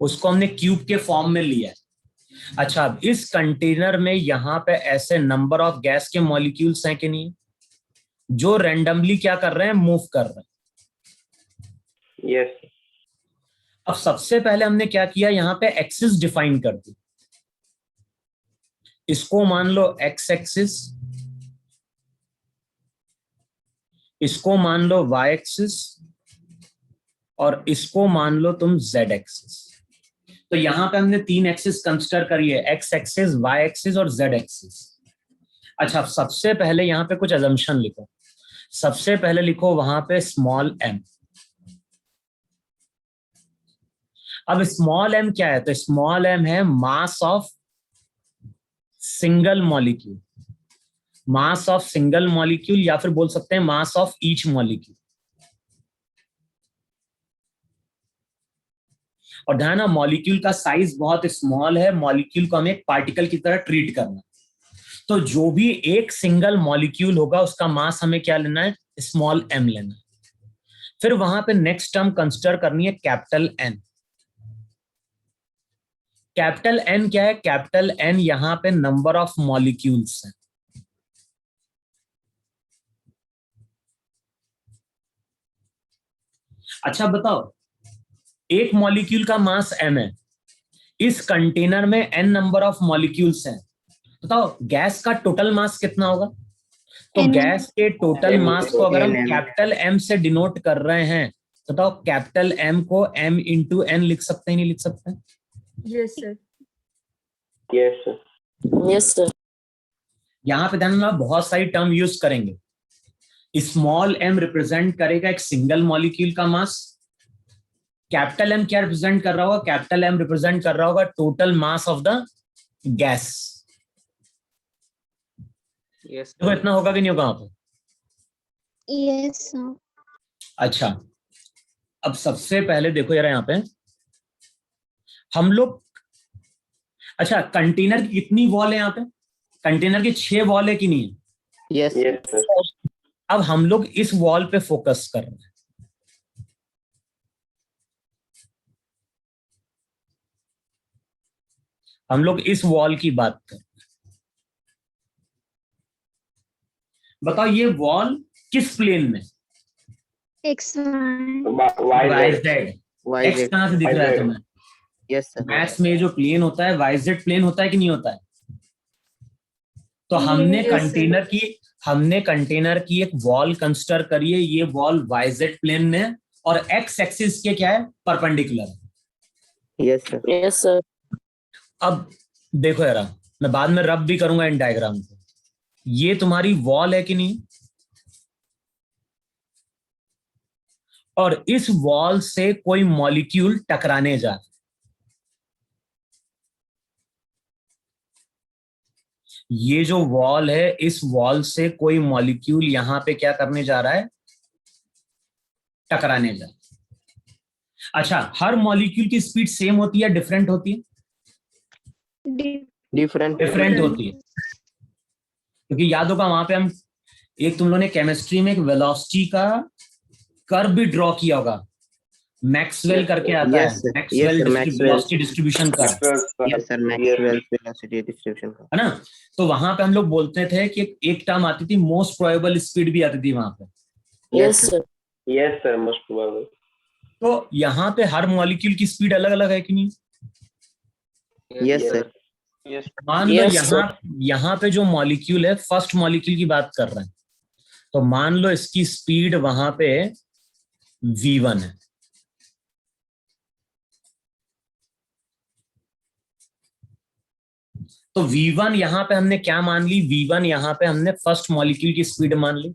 उसको हमने क्यूब के फॉर्म में लिया है। अच्छा, अब इस कंटेनर में यहां पे ऐसे नंबर ऑफ गैस के मॉलिक्यूल्स हैं कि नहीं, जो रैंडमली क्या कर रहे हैं, मूव कर रहे हैं। Yes. अब सबसे पहले हमने क्या किया, यहां पे एक्सिस डिफाइन कर दी। इसको मान लो एक्स एक्सिस, इसको मान लो वाई एक्सिस, और इसको मान लो तुम जेड एक्सिस। तो यहां पे हमने 3 एक्सिस कंसिडर करी है, एक्स एक्सिस, वाई एक्सिस और जेड एक्सिस। अच्छा, सबसे पहले यहां पे कुछ अजम्पशन लिखो। सबसे पहले लिखो वहां पे स्मॉल एम। अब स्मॉल एम क्या है, तो स्मॉल एम है mass of single molecule, mass of single molecule, या फिर बोल सकते हैं मास ऑफ ईच मॉलिक्यूल। और ध्यान है, मॉलिक्यूल का साइज बहुत स्मॉल है, मॉलिक्यूल को हमें एक पार्टिकल की तरह ट्रीट करना। तो जो भी एक सिंगल मॉलिक्यूल होगा उसका मास हमें क्या लेना है, स्मॉल एम लेना है। फिर वहां पे नेक्स्ट टर्म कंसिडर करनी है कैपिटल एन। कैपिटल एन क्या है, कैपिटल एन यहां पे नंबर ऑफ मॉलिक्यूल्स है। अच्छा बताओ, एक मॉलिक्यूल का मास m है, इस कंटेनर में n नंबर ऑफ मॉलिक्यूल्स हैं, बताओ गैस का टोटल मास कितना होगा। तो N. गैस के टोटल M मास को अगर हम N. कैपिटल M से डिनोट कर रहे हैं, बताओ कैपिटल M को m इंटू एन लिख सकते हैं नहीं लिख सकते हैं? Yes sir. Yes, sir. Yes, sir. यहां पे ध्यान देना, बहुत सारी टर्म यूज करेंगे। स्मॉल m रिप्रेजेंट करेगा एक सिंगल मॉलिक्यूल का मास। कैपिटल M क्या रिप्रेजेंट कर रहा होगा, कैपिटल M रिप्रेजेंट कर रहा होगा total mass of the gas. Yes. देखो इतना होगा कि नहीं होगा वहां पर? Yes, sir. अच्छा, अब सबसे पहले देखो यार यहाँ पे हम लोग, अच्छा कंटेनर की कितनी वॉल है यहाँ पे? कंटेनर की 6 वॉल है कि नहीं है? Yes. Yes, sir. अब हम लोग इस वॉल पे फोकस कर रहे हैं। हम लोग इस वॉल की बात कर रहे हैं। बताओ ये वॉल किस प्लेन में? X1. YZ. YZ। X YZ. कहां से दिख रहा है YZ. तुम्हें? Yes, sir. मैथ्स में जो प्लेन होता है YZ प्लेन होता है कि नहीं होता है? तो हमने Yes, sir. कंटेनर की एक वॉल कंसिडर करी है, ये वॉल YZ प्लेन में और एक्स एक्सिस के क्या है? Perpendicular. Yes, sir. Yes, sir. अब देखो यार, मैं बाद में रब भी करूंगा इन डायग्राम को। ये तुम्हारी वॉल है कि नहीं? और इस वॉल से कोई मॉलिक्यूल टकराने जा रहा है। ये जो वॉल है, इस वॉल से कोई मॉलिक्यूल यहां पे क्या करने जा रहा है? टकराने जा रहा है। अच्छा, हर मॉलिक्यूल की स्पीड सेम होती है, डिफरेंट होती है? Different. डिफरेंट होती है, क्योंकि याद होगा वहां पे हम तुम लोगों ने केमिस्ट्री में एक वेलोसिटी का कर्व भी ड्रॉ किया होगा, मैक्सवेल करके आता Yes, sir. है, Maxwell Yes, sir. Maxwell. Velocity distribution curve, Yes, sir. Maxwell's velocity distribution का. है ना? तो वहां पे हम लोग बोलते थे कि एक टर्म आती थी मोस्ट प्रोबेबल स्पीड भी आती थी वहां पे। Yes, sir. Yes, sir. Most probably. तो यहाँ पे हर मॉलिक्यूल की स्पीड अलग अलग है कि नहीं? Yes, sir. Yes. मान लो Yes, sir. यहाँ पे जो मॉलिक्यूल है, फर्स्ट मॉलिक्यूल की बात कर रहे हैं, तो मान लो इसकी स्पीड वहां पे v1 है। तो v1 यहाँ पे हमने क्या मान ली? v1 यहाँ पे हमने फर्स्ट मॉलिक्यूल की स्पीड मान ली।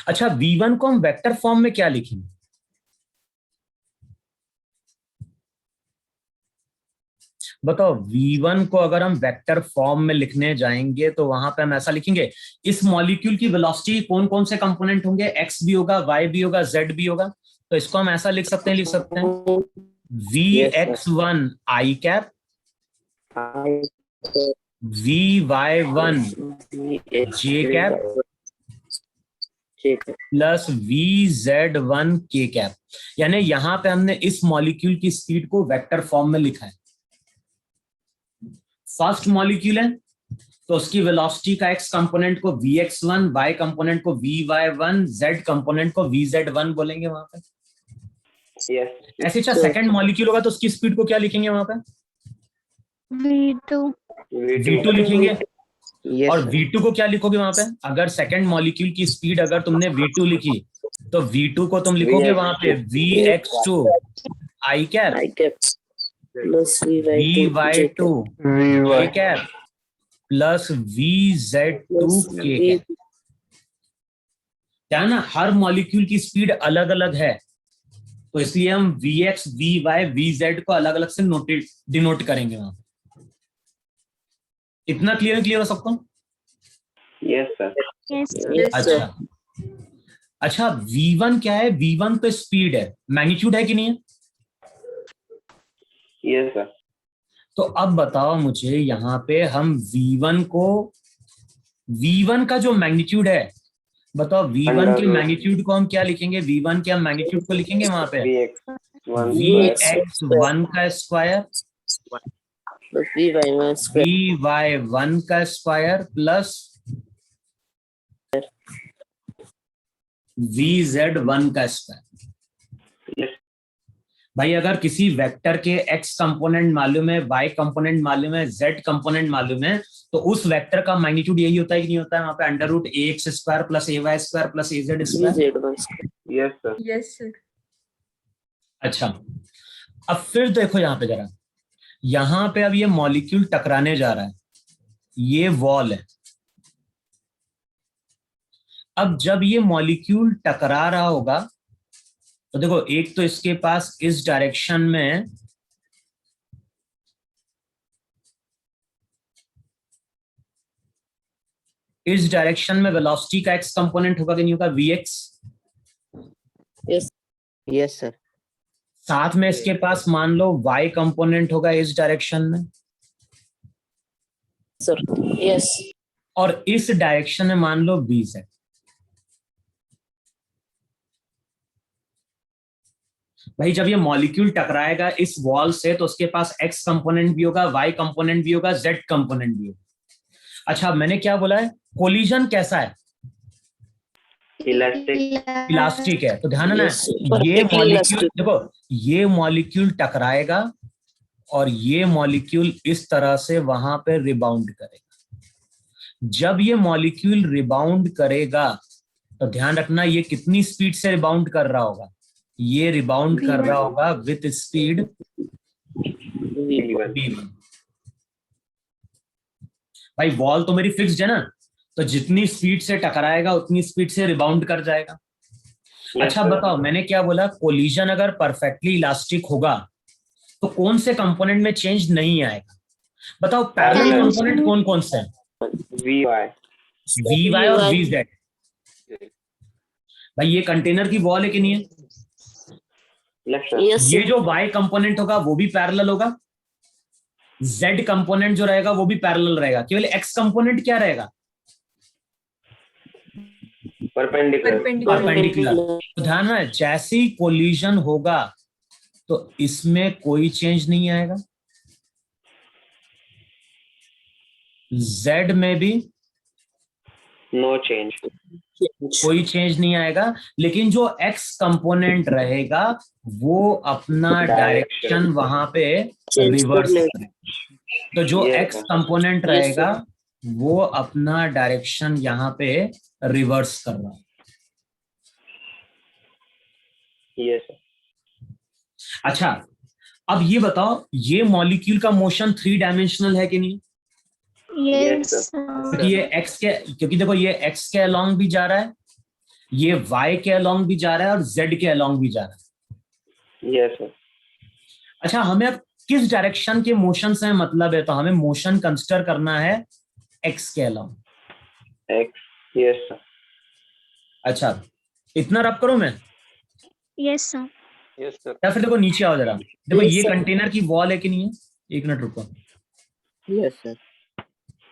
अच्छा, v1 को हम वेक्टर फॉर्म में क्या लिखेंगे? बताओ, v1 को अगर हम वेक्टर फॉर्म में लिखने जाएंगे तो वहां पे हम ऐसा लिखेंगे, इस मॉलिक्यूल की वेलोसिटी कौन कौन से कंपोनेंट होंगे? x भी होगा, y भी होगा, z भी होगा। तो इसको हम ऐसा लिख सकते हैं vx1 i cap, vy1 j cap plus vz1 k cap. यानी यहां पे हमने इस मॉलिक्यूल की स्पीड को वेक्टर फॉर्म में लिखा है। फर्स्ट मॉलिक्यूल है तो उसकी वेलोसिटी का x कंपोनेंट को vx1, y कंपोनेंट को vy1, z कंपोनेंट को vz1 बोलेंगे वहां पे। Yes. ऐसे अच्छा, सेकंड मॉलिक्यूल होगा तो उसकी स्पीड को क्या लिखेंगे वहां पे? V2. v2 लिखेंगे। Yes, और sir. v2 को क्या लिखोगे वहां पे? अगर सेकंड मॉलिक्यूल की स्पीड अगर तुमने v2 लिखी तो v2 को तुम लिखोगे वहां पे vx2 i cap I cap plus vy2 k cap plus vz2 k cap. क्या है ना, हर मॉलिक्यूल की स्पीड अलग अलग है, तो इसलिए हम vx, vy, vz को अलग अलग से डिनोट करेंगे वहां पे। इतना क्लियर हो सबको? Yes, sir. Yes. Yes, sir. अच्छा, v1 क्या है? v1 तो स्पीड है, मैग्नीट्यूड है कि नहीं है? Yes, sir. तो अब बताओ मुझे, यहाँ पे हम v1 का जो मैग्नीट्यूड है, बताओ v1 के मैग्नीट्यूड को हम क्या लिखेंगे? v1 के हम मैग्नीट्यूड को लिखेंगे वहां पे vx1 का square plus vy1 square. vy1 का स्क्वायर प्लस vz1 का स्क्वायर। Yes. भाई अगर किसी वेक्टर के x कंपोनेंट मालूम है, y कंपोनेंट मालूम है, z कंपोनेंट मालूम है, तो उस वेक्टर का मैग्नीट्यूड यही होता है कि नहीं होता है? वहां पे under root ax square plus ay square plus az square. vz1 square. Yes, sir. Yes, sir. अच्छा, अब फिर देखो यहाँ पे जरा, यहाँ पे अब ये मॉलिक्यूल टकराने जा रहा है, ये वॉल है। अब जब ये मॉलिक्यूल टकरा रहा होगा तो देखो, एक तो इसके पास इस डायरेक्शन में वेलोसिटी का x कंपोनेंट होगा कि नहीं होगा? vx। Yes, sir. साथ में इसके पास मान लो y कंपोनेंट होगा इस डायरेक्शन में, Sir. Yes. और इस डायरेक्शन में मान लो bz। भाई जब ये मॉलिक्यूल टकराएगा इस वॉल से तो उसके पास x कंपोनेंट भी होगा, y कंपोनेंट भी होगा, z कंपोनेंट भी होगा। अच्छा मैंने क्या बोला है, कोलिजन कैसा है, इलास्टिक है। तो ध्यान है ना, Yes, ये perfectly मॉलिक्यूल elastic. देखो, ये मॉलिक्यूल टकराएगा और ये मॉलिक्यूल इस तरह से वहां पे रिबाउंड करेगा। जब ये मॉलिक्यूल रिबाउंड करेगा तो ध्यान रखना ये कितनी स्पीड से रिबाउंड कर रहा होगा, ये रिबाउंड कर रहा होगा विथ स्पीड v1। भाई वॉल तो मेरी फिक्स्ड है ना, तो जितनी स्पीड से टकराएगा उतनी स्पीड से रिबाउंड कर जाएगा। अच्छा बताओ मैंने क्या बोला, कोलिजन अगर परफेक्टली इलास्टिक होगा तो कौन से कंपोनेंट में चेंज नहीं आएगा, बताओ पैरेलल कंपोनेंट कौन कौन से हैं, vy vy और vz। भाई ये कंटेनर की वॉल है कि नहीं है, left sir Yes, ये sir. जो y कंपोनेंट होगा वो भी पैरेलल होगा, z कंपोनेंट जो रहेगा वो भी पैरेलल रहेगा, केवल x कंपोनेंट क्या रहेगा, perpendicular परपेंडिकुलर। तो ध्यान में जैसे ही कोलिजन होगा तो इसमें कोई चेंज नहीं आएगा, z में भी no change कोई चेंज नहीं आएगा, लेकिन जो x कंपोनेंट रहेगा वो अपना डायरेक्शन वहां पे Change रिवर्स कर करेगा। तो जो Yes, x sir. Component Yes, रहेगा वो अपना डायरेक्शन यहाँ पे रिवर्स कर रहा है। yes sir अच्छा अब ये बताओ ये मॉलिक्यूल का मोशन 3 डायमेंशनल है कि नहीं, Yes, Yes. क्योंकि ये x के, क्योंकि देखो ये x के अलोंग भी जा रहा है, ये y के अलोंग भी जा रहा है और z के अलोंग भी जा रहा है। yes sir अच्छा हमें अब किस डायरेक्शन के मोशन से मतलब है, तो हमें मोशन कंसिडर करना है x के अलोंग। x yes sir अच्छा इतना रब करो मैं, Yes, sir. Yes, sir. या फिर देखो नीचे आओ जरा, देखो Yes, ये sir. कंटेनर की वॉल है कि नहीं है, एक मिनट रुको, Yes, sir.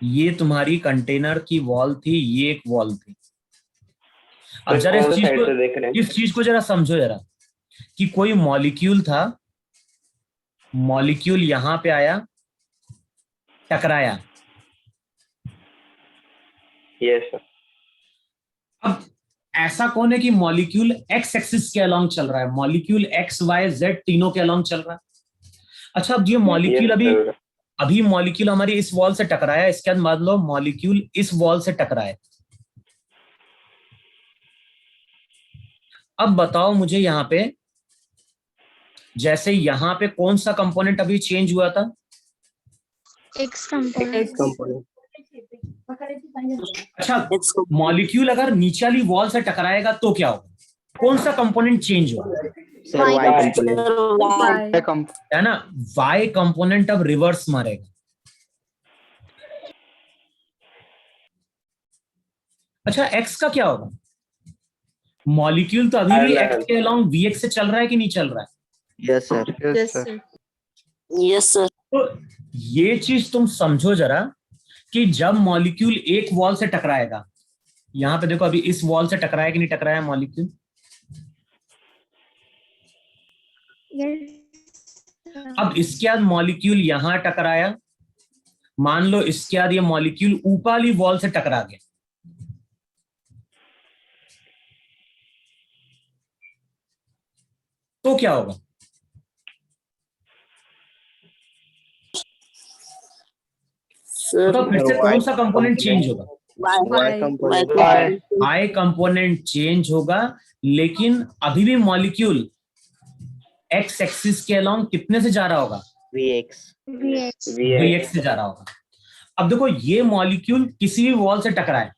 ये तुम्हारी कंटेनर की वॉल थी, ये एक वॉल थी। अब जरा कौन साइड से देख रहे हैं इस चीज को जरा समझो जरा, कि कोई मॉलिक्यूल था, मॉलिक्यूल यहां पे आया, टकराया। yes sir अब ऐसा कौन है कि मॉलिक्यूल एक्स एक्सिस के अलोंग चल रहा है, मॉलिक्यूल एक्स वाई जेड तीनों के अलोंग चल रहा है। अच्छा अब ये मॉलिक्यूल yes sir अभी मॉलिक्यूल हमारी इस वॉल से टकराया, इसके बाद मान लो मॉलिक्यूल इस वॉल से टकराए। अब बताओ मुझे यहाँ पे, जैसे यहाँ पे कौन सा कंपोनेंट अभी चेंज हुआ था, X component. Component. अच्छा X component. मॉलिक्यूल अगर नीचे वाली वॉल से टकराएगा तो क्या होगा, कौन सा कंपोनेंट चेंज होगा, Sir, Y Y component. Why? The comp है ना, y कंपोनेंट अब रिवर्स मारेगा। अच्छा x का क्या होगा, मॉलिक्यूल तो अभी भी x के अलोंग vx से चल रहा है कि नहीं चल रहा है, Yes, sir. yes, Yes, sir. sir. Yes, sir. तो ये चीज तुम समझो जरा कि जब मॉलिक्यूल एक वॉल से टकराएगा, यहां पे देखो अभी इस वॉल से टकराया कि नहीं टकराया मॉलिक्यूल, Yes. अब इसके बाद मॉलिक्यूल यहां टकराया, मान लो इसके बाद ये मॉलिक्यूल ऊपर वाली वॉल से टकरा गया, तो क्या होगा, Sir, तो फिर से कौन सा कंपोनेंट चेंज होगा, Y component. y component change होगा, लेकिन अभी भी मॉलिक्यूल x एक्सिस के अलोंग कितने से जा रहा होगा, VX. VX. vx से जा रहा होगा। अब देखो ये मॉलिक्यूल किसी भी वॉल से टकराए,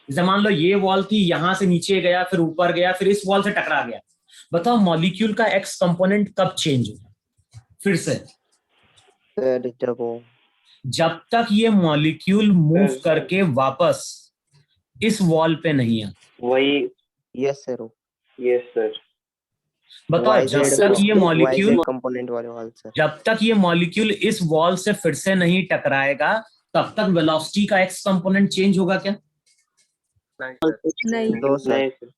जैसे मान लो ये वॉल थी, यहां से नीचे गया, फिर ऊपर गया, फिर इस वॉल से टकरा गया, बताओ मॉलिक्यूल का x कंपोनेंट कब चेंज होगा, फिर से Sir, double. जब तक ये मॉलिक्यूल मूव करके वापस इस वॉल पे नहीं आता। वही Yes, sir. yes sir बताओ, जब तक ये मॉलिक्यूल कंपोनेंट वाले वाल सर। जब तक ये मॉलिक्यूल इस वॉल से फिर से नहीं टकराएगा तब तक वेलोसिटी का एक्स कंपोनेंट चेंज होगा क्या? नहीं। दो सर। नहीं सर।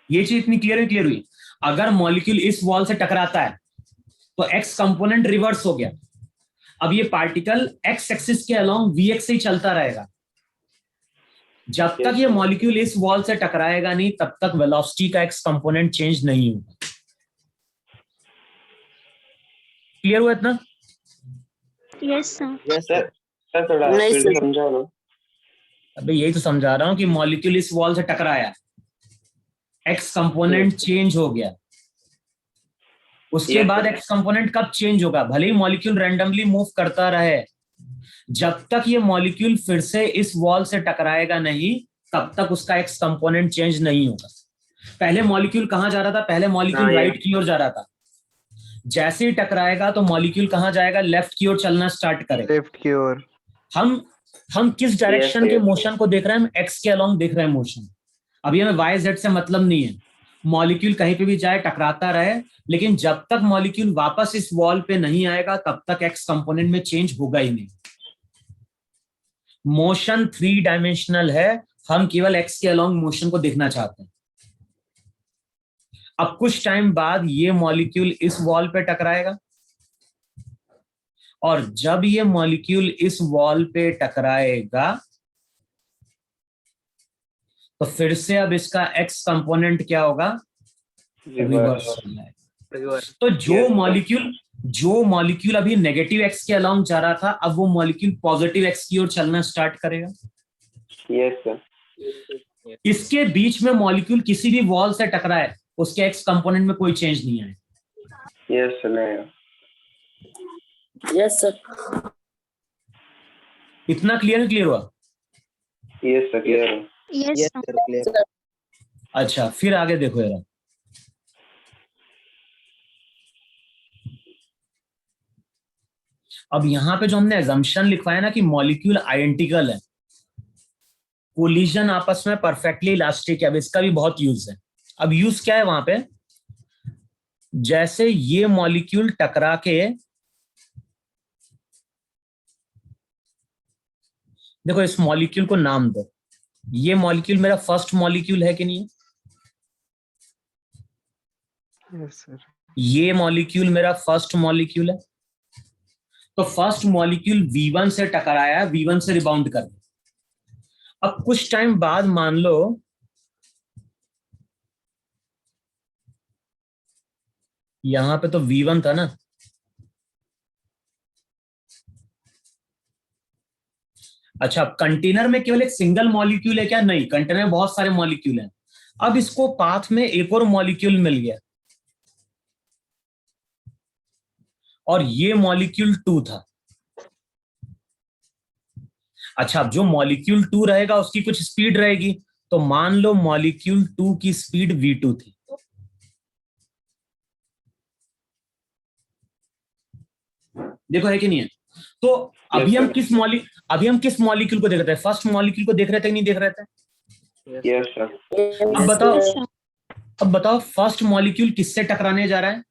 ये चीज इतनी क्लियर हुई। अगर मॉलिक्यूल इस वॉल से टकराता है तो एक्स कंपोनेंट रिवर्स हो गया। अब ये पार्टिकल एक्स एक्सिस के अलोंग वी एक्स से ही चलता रहेगा। जब तक ये मॉलिक्यूल इस वॉल से टकराएगा नहीं तब तक वेलोसिटी का एक्स कंपोनेंट चेंज नहीं होगा। क्लियर हुआ इतना? Yes, sir. Yes sir. Sir थोड़ा नहीं फिर सर। से समझाओ ना। अबे यही तो समझा रहा हूं कि मॉलिक्यूल इस वॉल से टकराया, एक्स कंपोनेंट चेंज हो गया। उसके Yes, बाद sir. एक्स कंपोनेंट कब चेंज होगा? भले ही मॉलिक्यूल रैंडमली मूव करता रहे, जब तक ये मॉलिक्यूल फिर से इस वॉल से टकराएगा नहीं तब तक उसका एक्स कंपोनेंट चेंज नहीं होगा। पहले मॉलिक्यूल कहां जा रहा था? पहले मॉलिक्यूल हाँ, राइट की ओर जा रहा था। जैसे ही टकराएगा तो मॉलिक्यूल कहां जाएगा? लेफ्ट की ओर चलना स्टार्ट करेगा। लेफ्ट की ओर। हम किस डायरेक्शन Yes, के yes. मोशन को देख रहे हैं? हम एक्स के अलोंग देख रहे हैं मोशन। अभी हमें वाई जेड से मतलब नहीं है। मॉलिक्यूल कहीं पे भी जाए टकराता रहे, लेकिन जब तक मॉलिक्यूल वापस इस वॉल पे नहीं आएगा तब तक एक्स कंपोनेंट में चेंज होगा ही नहीं। मोशन 3 डायमेंशनल है, हम केवल एक्स के अलोंग मोशन को देखना चाहते हैं। अब कुछ टाइम बाद ये मॉलिक्यूल इस वॉल पे टकराएगा, और जब ये मॉलिक्यूल इस वॉल पे टकराएगा तो फिर से अब इसका एक्स कंपोनेंट क्या होगा? रिवर्स हो जाएगा। तो जो मॉलिक्यूल अभी नेगेटिव एक्स के अलोंग जा रहा था, अब वो मॉलिक्यूल पॉजिटिव एक्स की ओर चलना स्टार्ट करेगा। Yes sir. इसके बीच में मॉलिक्यूल किसी भी वॉल से टकराए, उसके एक्स कंपोनेंट में कोई चेंज नहीं आए। Yes sir. नहीं। Yes sir. इतना क्लियर हुआ? यस सर क्लियर है। Yes, yes sir. Sir clear. अच्छा, फिर आगे देखो जरा। अब यहां पे जो हमने एजम्पशन लिखवाया ना कि मॉलिक्यूल आइडेंटिकल है, कोलिजन आपस में परफेक्टली इलास्टिक है, अब इसका भी बहुत यूज है। अब यूज क्या है वहां पे? जैसे ये मॉलिक्यूल टकरा के, देखो इस मॉलिक्यूल को नाम दो। ये मॉलिक्यूल मेरा फर्स्ट मॉलिक्यूल है कि नहीं? Yes sir. ये मॉलिक्यूल मेरा फर्स्ट मॉलिक्यूल है। तो फर्स्ट मॉलिक्यूल V1 से टकराया, V1 से रिबाउंड कर गया। अब कुछ टाइम बाद मान लो यहां पे तो V1 था ना, अच्छा कंटेनर में केवल एक सिंगल मॉलिक्यूल है क्या? नहीं, कंटेनर में बहुत सारे मॉलिक्यूल हैं। अब इसको पाथ में एक और मॉलिक्यूल मिल गया, और ये मॉलिक्यूल 2 था। अच्छा, अब जो मॉलिक्यूल 2 रहेगा उसकी कुछ स्पीड रहेगी, तो मान लो मॉलिक्यूल 2 की स्पीड v2 थी। देखो है कि नहीं है? तो अभी हम किस मॉलिक्यूल को देख रहे थे? फर्स्ट मॉलिक्यूल को देख रहे थे कि नहीं देख रहे थे? Yes sir. अब बताओ फर्स्ट मॉलिक्यूल किससे टकराने जा रहा है?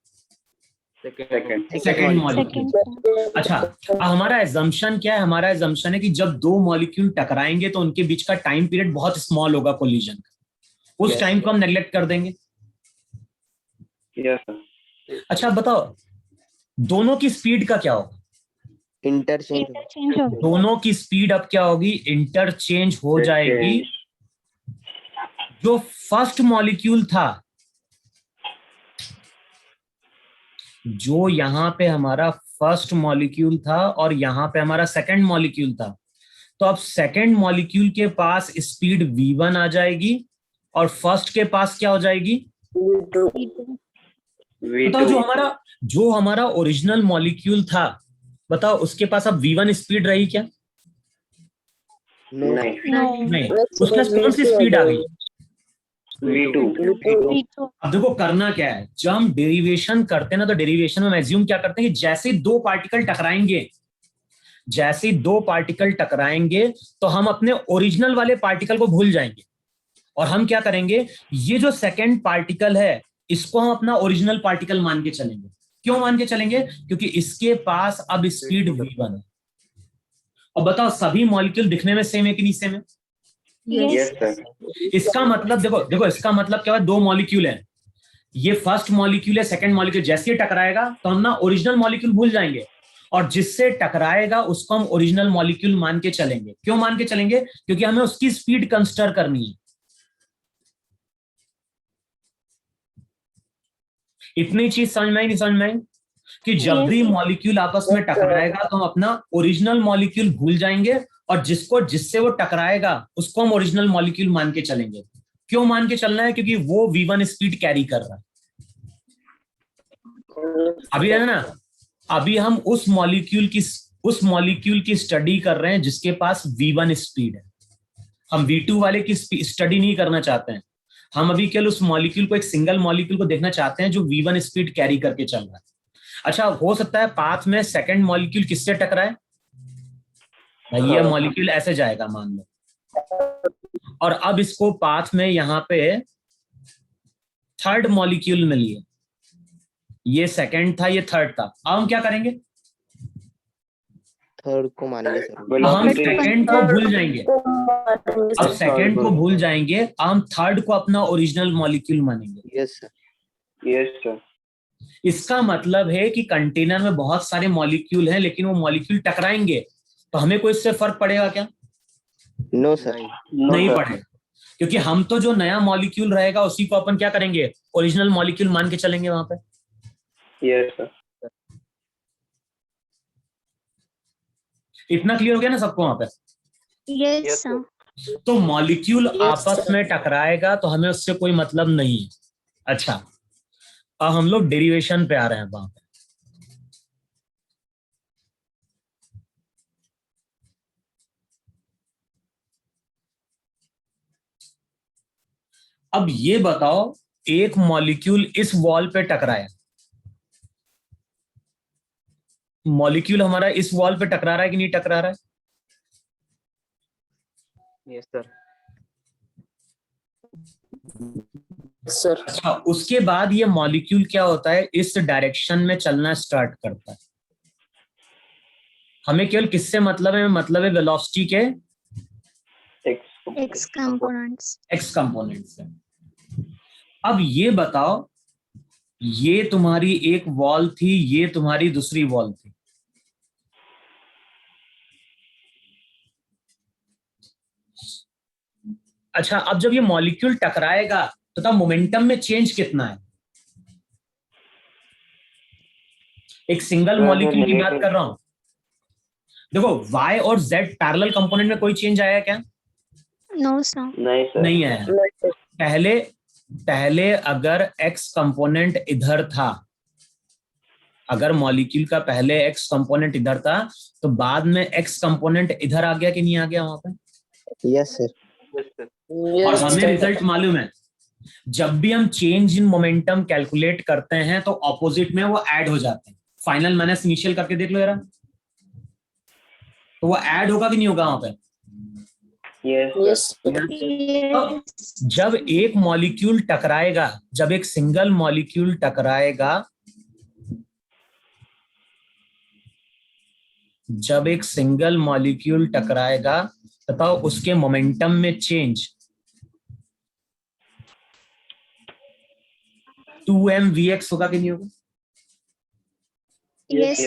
Second molecule. Second. अच्छा, अब हमारा एजम्पशन क्या है? हमारा एजम्पशन है कि जब दो मॉलिक्यूल टकराएंगे तो उनके बीच का टाइम पीरियड बहुत स्मॉल होगा कोलिजन का। उस टाइम को हम नेग्लेक्ट कर देंगे। Yes sir. अच्छा बताओ, दोनों की स्पीड का क्या होगा? इंटरचेंज। Interchange of दोनों की स्पीड अब क्या होगी? इंटरचेंज हो जाएगी। जो फर्स्ट मॉलिक्यूल था, जो यहां पे हमारा फर्स्ट मॉलिक्यूल था और यहां पे हमारा सेकंड मॉलिक्यूल था, तो अब सेकंड मॉलिक्यूल के पास स्पीड v1 आ जाएगी और फर्स्ट के पास क्या हो जाएगी? बताओ, जो हमारा ओरिजिनल मॉलिक्यूल था, बताओ उसके पास अब v1 स्पीड रही क्या? नहीं। नहीं, उसके पास कौन सी स्पीड आ गई? V2। V2. अब देखो करना क्या है, जब हम डेरिवेशन करते हैं ना, तो डेरिवेशन में एज्यूम क्या करते हैं कि जैसे दो पार्टिकल टकराएंगे तो हम अपने ओरिजिनल वाले पार्टिकल को भूल जाएंगे, और हम क्या करेंगे, ये जो सेकंड पार्टिकल है इसको हम अपना ओरिजिनल पार्टिकल मान के चलेंगे। क्यों मान के चलेंगे? क्योंकि इसके पास अब स्पीड v1 है। और बताओ सभी मॉलिक्यूल दिखने में सेम है कि नहीं सेम है? Yes, Yes. sir. इसका मतलब देखो इसका मतलब क्या है, दो मॉलिक्यूल है, ये फर्स्ट मॉलिक्यूल है, सेकंड मॉलिक्यूल, जैसे ही टकराएगा तो हम ना ओरिजिनल मॉलिक्यूल भूल जाएंगे और जिससे टकराएगा उसको हम ओरिजिनल मॉलिक्यूल मान के चलेंगे। क्यों मान के चलेंगे? क्योंकि हमें उसकी स्पीड कंसिडर करनी है। इतनी चीज समझ में आई नहीं समझ में आई? कि जब भी मॉलिक्यूल आपस में टकराएगा तो हम अपना ओरिजिनल मॉलिक्यूल भूल जाएंगे और जिससे वो टकराएगा उसको हम ओरिजिनल मॉलिक्यूल मान के चलेंगे। क्यों मान के चलना है? क्योंकि वो v1 स्पीड कैरी कर रहा है। अभी है ना, अभी हम उस मॉलिक्यूल की स्टडी कर रहे हैं जिसके पास v1 स्पीड है। हम v2 वाले की स्टडी नहीं करना चाहते हैं। हम अभी केवल उस मॉलिक्यूल को, एक सिंगल मॉलिक्यूल को देखना चाहते हैं जो v1 स्पीड कैरी करके चल रहा है। अच्छा, हो सकता है पाथ में सेकंड मॉलिक्यूल किससे टकराए? भाई ये मॉलिक्यूल ऐसे जाएगा मान लो, और अब इसको पाथ में यहां पे थर्ड मॉलिक्यूल मिली है, ये सेकंड था, ये थर्ड था। अब हम क्या करेंगे? थर्ड को मानेंगे सर। अब हम सेकंड को भूल जाएंगे, अब सेकंड को भूल जाएंगे, हम थर्ड को अपना ओरिजिनल मॉलिक्यूल मानेंगे। Yes sir. Yes, sir. इसका मतलब है कि कंटेनर में बहुत सारे मॉलिक्यूल हैं लेकिन वो मॉलिक्यूल टकराएंगे, तो हमें कोई इससे फर्क पड़ेगा क्या? No sir. No, नहीं sir. पड़ेगा, क्योंकि हम तो जो नया मॉलिक्यूल रहेगा उसी को अपन क्या करेंगे? ओरिजिनल मॉलिक्यूल मान के चलेंगे वहां पे। Yes, sir. इतना क्लियर हो गया ना सबको वहां पे? Yes, sir. तो मॉलिक्यूल आपस में टकराएगा तो हमें उससे कोई मतलब नहीं है। अच्छा, अब हम लोग डेरिवेशन पे आ रहे हैं वहां पे। अब ये बताओ, एक मॉलिक्यूल इस वॉल पे टकराया, मॉलिक्यूल हमारा इस वॉल पे टकरा रहा है कि नहीं टकरा रहा है? Yes, sir. अच्छा, उसके बाद ये मॉलिक्यूल क्या होता है, इस डायरेक्शन में चलना स्टार्ट करता है। हमें केवल किससे मतलब है? मतलब है वेलोसिटी के X components. एक्स कंपोनेंट से। अब ये बताओ, ये तुम्हारी एक वॉल थी, ये तुम्हारी दूसरी वॉल थी। अच्छा, अब जब ये मॉलिक्यूल टकराएगा तो तब मोमेंटम में चेंज कितना है? एक सिंगल मॉलिक्यूल की बात कर रहा हूं। देखो y और z पैरेलल कंपोनेंट में कोई चेंज आया क्या? No, sir. नहीं sir. नहीं आया। पहले अगर x कंपोनेंट इधर था, अगर मॉलिक्यूल का पहले x कंपोनेंट इधर था तो बाद में x कंपोनेंट इधर आ गया कि नहीं आ गया वहां पे? Yes sir. Yes, sir. और हमें रिजल्ट मालूम है, जब भी हम चेंज इन मोमेंटम कैलकुलेट करते हैं तो ऑपोजिट में वो ऐड हो जाते हैं। फाइनल माइनस इनिशियल करके देख लो जरा, तो वो ऐड होगा कि नहीं होगा वहां पे? Yes, sir. Yes. जब एक मॉलिक्यूल टकराएगा, जब एक सिंगल मॉलिक्यूल टकराएगा, जब एक सिंगल मॉलिक्यूल टकराएगा बताओ उसके मोमेंटम में चेंज 2mvx होगा कि नहीं होगा? Yes.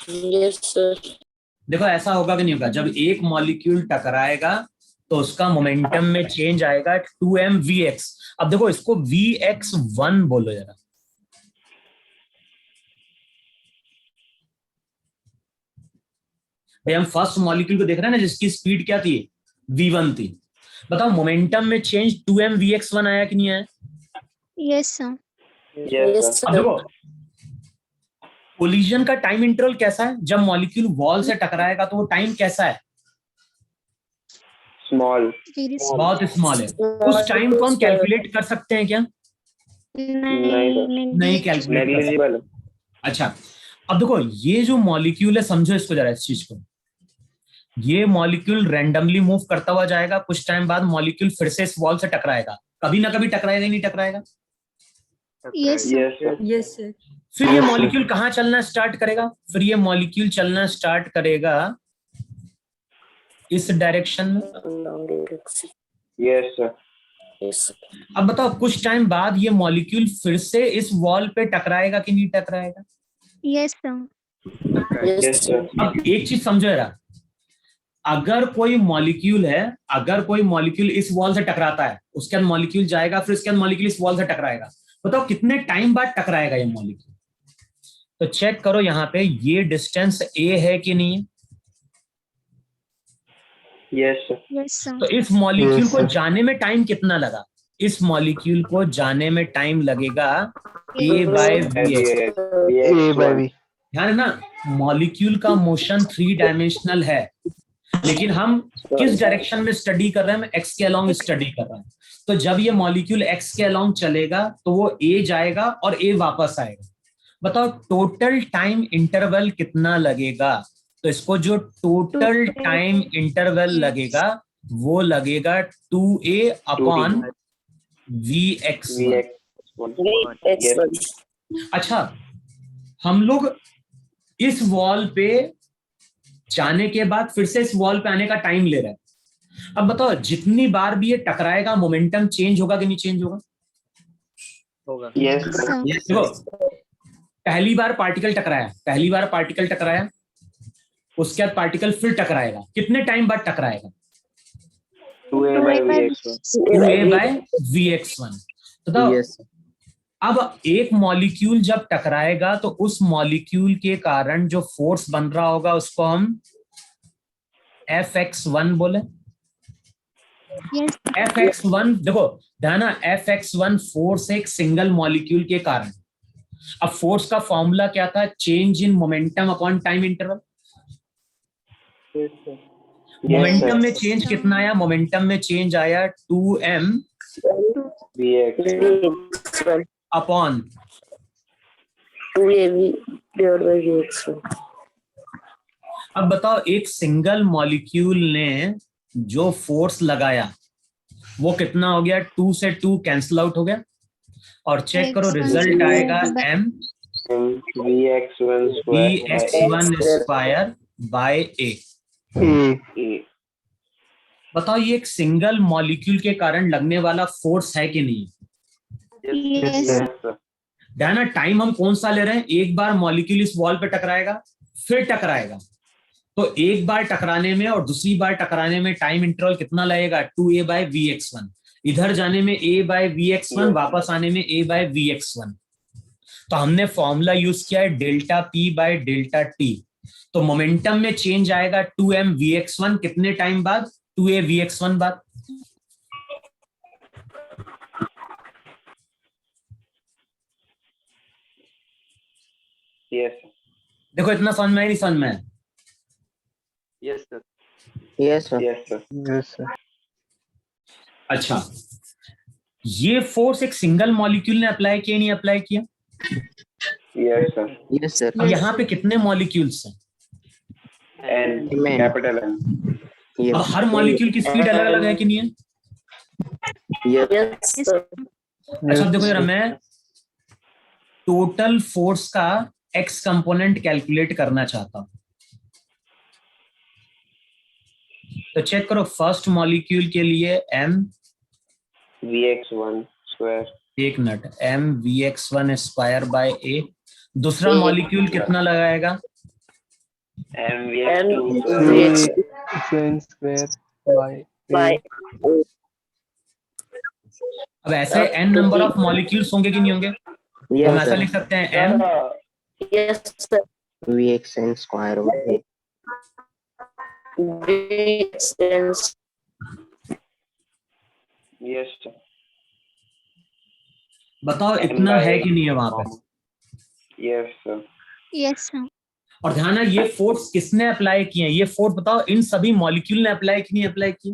Yes. देखो ऐसा होगा कि नहीं होगा? जब एक मॉलिक्यूल टकराएगा तो उसका मोमेंटम में चेंज आएगा 2mvx। अब देखो इसको vx1 बोलो जरा। भाई हम फर्स्ट मॉलिक्यूल को देख रहे हैं ना जिसकी स्पीड क्या थी? v1 थी। बताओ मोमेंटम में चेंज 2mvx1 आया कि नहीं आया? Yes, sir. Yes, sir. अब देखो कोलिजन का टाइम इंटरवल कैसा है? जब मॉलिक्यूल वॉल से टकराएगा तो वो टाइम कैसा है? Small. Very small. बहुत स्मॉल है। उस टाइम को हम कैलकुलेट कर सकते हैं क्या? नहीं कैलकुलेट कर सकते। Negligible. अच्छा, अब देखो ये जो मॉलिक्यूल है, समझो इसको जरा, इस चीज को, ये मॉलिक्यूल रैंडमली मूव करता हुआ जाएगा, कुछ टाइम बाद मॉलिक्यूल फिर से इस वॉल से टकराएगा, कभी ना कभी टकराएगा ही नहीं टकराएगा? Yes, sir. Yes, sir. Yes sir. फिर ये मॉलिक्यूल कहाँ चलना स्टार्ट करेगा? फिर ये मॉलिक्यूल चलना स्टार्ट करेगा इस डायरेक्शन में। Yes, sir. अब बताओ कुछ टाइम बाद ये मॉलिक्यूल फिर से इस वॉल पे टकराएगा कि नहीं टकराएगा? Yes, sir. Yes, sir. अब एक चीज समझो जरा, अगर कोई मॉलिक्यूल है, अगर कोई मॉलिक्यूल इस वॉल से टकराता है, उसके बाद मॉलिक्यूल जाएगा, फिर उसके बाद मॉलिक्यूल इस वॉल से टकराएगा, बताओ कितने टाइम बाद टकराएगा ये मॉलिक्यूल? तो चेक करो यहाँ पे ये डिस्टेंस ए है कि नहीं है? Yes, sir. Yes, sir. तो इस मॉलिक्यूल Yes, को sir. जाने में टाइम कितना लगा? इस मॉलिक्यूल को जाने में टाइम लगेगा A by V X. A by V. ध्यान है ना, मॉलिक्यूल का मोशन 3 डायमेंशनल है, लेकिन हम किस डायरेक्शन में स्टडी कर रहे हैं? हम एक्स के अलोंग स्टडी कर रहे हैं। तो जब ये मॉलिक्यूल एक्स के अलोंग चलेगा तो वो ए जाएगा और ए वापस आएगा। बताओ टोटल टाइम इंटरवल कितना लगेगा? तो इसको जो टोटल टाइम इंटरवल लगेगा वो लगेगा 2a upon we x. Yes. अच्छा, हम लोग इस वॉल पे जाने के बाद फिर से इस वॉल पे आने का टाइम ले रहे हैं। अब बताओ जितनी बार भी ये टकराएगा मोमेंटम चेंज होगा कि नहीं चेंज होगा? होगा। Yes, sir. Sir. देखो, पहली बार पार्टिकल टकराया, उसके बाद पार्टिकल फिर टकराएगा, कितने टाइम बाद टकराएगा? 2a by vx1. 2a bye vx1। तो Yes, sir. अब एक मॉलिक्यूल जब टकराएगा तो उस मॉलिक्यूल के कारण जो फोर्स बन रहा होगा उसको हम Fx1 बोले। Yes. Fx1 देखो ध्यान, Fx1 फोर्स एक सिंगल मॉलिक्यूल के कारण। अब फोर्स का फॉर्मूला क्या था? Change in momentum upon time interval. Yes, sir. Momentum में चेंज कितना आया? मोमेंटम में चेंज आया 2m Vx1. Upon 2AV/VX1. अब बताओ एक सिंगल मॉलिक्यूल ने जो फोर्स लगाया वो कितना हो गया? 2 से 2 कैंसिल आउट हो गया, और चेक करो X1 रिजल्ट आएगा m Vx1 square vx1 square by a। A. बताओ ये एक सिंगल मॉलिक्यूल के कारण लगने वाला फोर्स है कि नहीं? Yes. Yes, sir. ध्यान, टाइम हम कौन सा ले रहे हैं? एक बार मॉलिक्यूल इस वॉल पे टकराएगा, फिर टकराएगा, तो एक बार टकराने में और दूसरी बार टकराने में टाइम इंटरवल कितना लगेगा? 2a bye vx1। इधर जाने में a बाय vx1, वापस आने में a बाय vx1। तो हमने फॉर्मूला यूज किया है delta p by delta t। तो मोमेंटम में चेंज आएगा 2m vx1 कितने टाइम बाद? 2a vx1 बाद। Yes, sir. देखो इतना समझ में आया नहीं समझ में आया? Yes, sir. Yes, sir. Yes, sir. Yes, sir. अच्छा, ये फोर्स एक सिंगल मॉलिक्यूल ने अप्लाई किया नहीं अप्लाई किया? Yes, sir. Yes, sir. अब यहाँ पे कितने मॉलिक्यूल्स हैं? N. Amen. Capital N. अब Yes. हर मॉलिक्यूल की स्पीड अलग अलग है कि नहीं है? Yes. Yes, sir. अच्छा देखो जरा, मैं टोटल फोर्स का एक्स कंपोनेंट कैलकुलेट करना चाहता हूं, तो चेक करो फर्स्ट मॉलिक्यूल के लिए m Vx1 square. एक minute m vx1 square by a। दूसरा मॉलिक्यूल कितना लगाएगा? M And Vx2 VX square by अब ऐसे n नंबर ऑफ मॉलिक्यूल्स होंगे कि नहीं होंगे? हम Yes, ऐसा sir. लिख सकते हैं m yes, sir. VXN square over A. VXN Yes, sir. बताओ इतना है कि नहीं है वहां पे? Yes, sir. Yes, sir. और ध्यान है ये फोर्स किसने अप्लाई किए हैं? ये फोर्स बताओ इन सभी मॉलिक्यूल ने अप्लाई की नहीं अप्लाई की?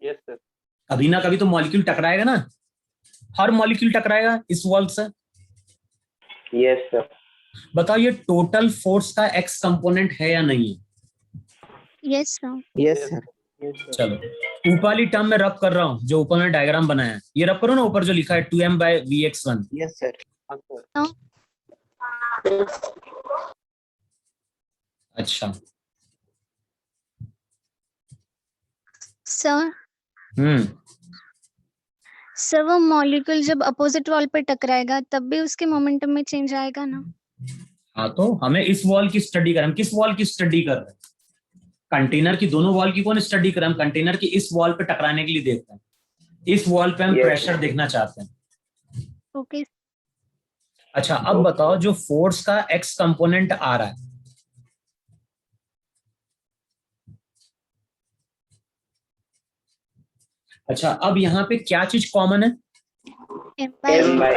Yes, sir. कभी ना कभी तो मॉलिक्यूल टकराएगा ना, हर मॉलिक्यूल टकराएगा इस वॉल से। Yes, sir. बताओ ये टोटल फोर्स का एक्स कंपोनेंट है या नहीं है? Yes, sir. Yes, sir. Yes, sir. चलो ऊपर वाली टर्म में रब कर रहा हूँ, जो ऊपर में डायग्राम बनाया है, ये रब करो ना, ऊपर जो लिखा है 2m/vx1। Yes, sir. अच्छा, सर हम्म, सर वो मॉलिक्यूल जब अपोजिट वॉल पे टकराएगा तब भी उसके मोमेंटम में चेंज आएगा ना? हाँ तो हमें इस वॉल की स्टडी कर, हम किस वॉल की स्टडी कर रहे हैं? कंटेनर की, दोनों वॉल की कौन स्टडी कर रहे हैं? हम कंटेनर की इस वॉल पे टकराने के लिए देखते हैं, इस वॉल पे हम Yes. प्रेशर देखना चाहते हैं। ओके अच्छा, अब बताओ जो फोर्स का एक्स कंपोनेंट आ रहा है, अच्छा अब यहाँ पे क्या चीज कॉमन है? m by M by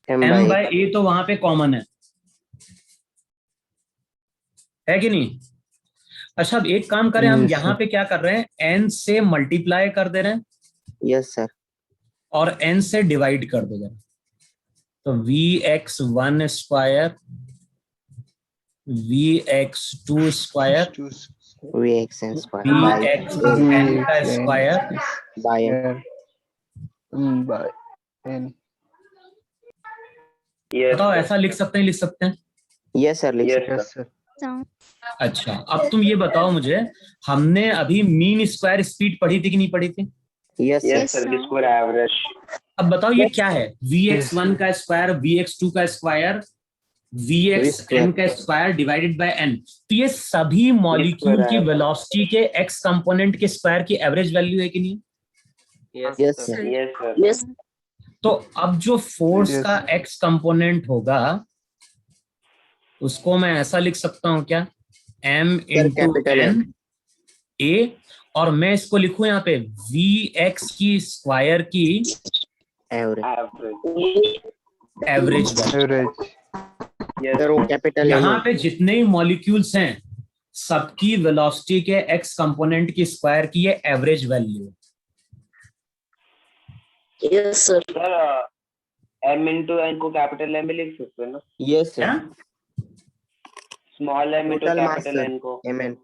M m by by A तो वहां पे कॉमन है कि नहीं? अच्छा, अब एक काम करें, हम Yes, यहाँ sir. पे क्या कर रहे हैं, n से मल्टीप्लाई कर दे रहे हैं Yes, sir. और n से डिवाइड कर दे रहे हैं। तो vx1 square, vx2 square, Vxn square vxn का square by n. by n. yes बताओ, sir. ऐसा लिख सकते हैं, लिख सकते हैं? Yes, sir. Yes, Listen. Yes, sir. sound. अच्छा, अब तुम ये बताओ मुझे, हमने अभी मीन स्क्वायर स्पीड पढ़ी थी कि नहीं पढ़ी थी? Yes, sir. Yes sir, sir. this square average. अब बताओ ये क्या है? vx1 का स्क्वायर, vx2 का स्क्वायर, vxn का स्क्वायर डिवाइडेड बाय n। तो ये सभी मॉलिक्यूल की वेलोसिटी के x कंपोनेंट के स्क्वायर की एवरेज वैल्यू है कि नहीं? Yes, sir. Yes sir. Yes. तो अब जो फोर्स Yes. का x कंपोनेंट होगा उसको मैं ऐसा लिख सकता हूं क्या, m into capital n M. a, और मैं इसको लिखूं यहाँ पे vx की स्क्वायर की Average. Average. Average value. Average. Yes Sir, वो capital M. यहाँ पे जितने ही मॉलिक्यूल्स हैं सबकी वेलोसिटी के x कंपोनेंट की स्क्वायर की ये एवरेज वैल्यू है। Yes, sir. sir, m into n को capital M में लिख सकते हैं ना? Yes, sir. क्या Small m into Total mass, capital sir. N को. Mn.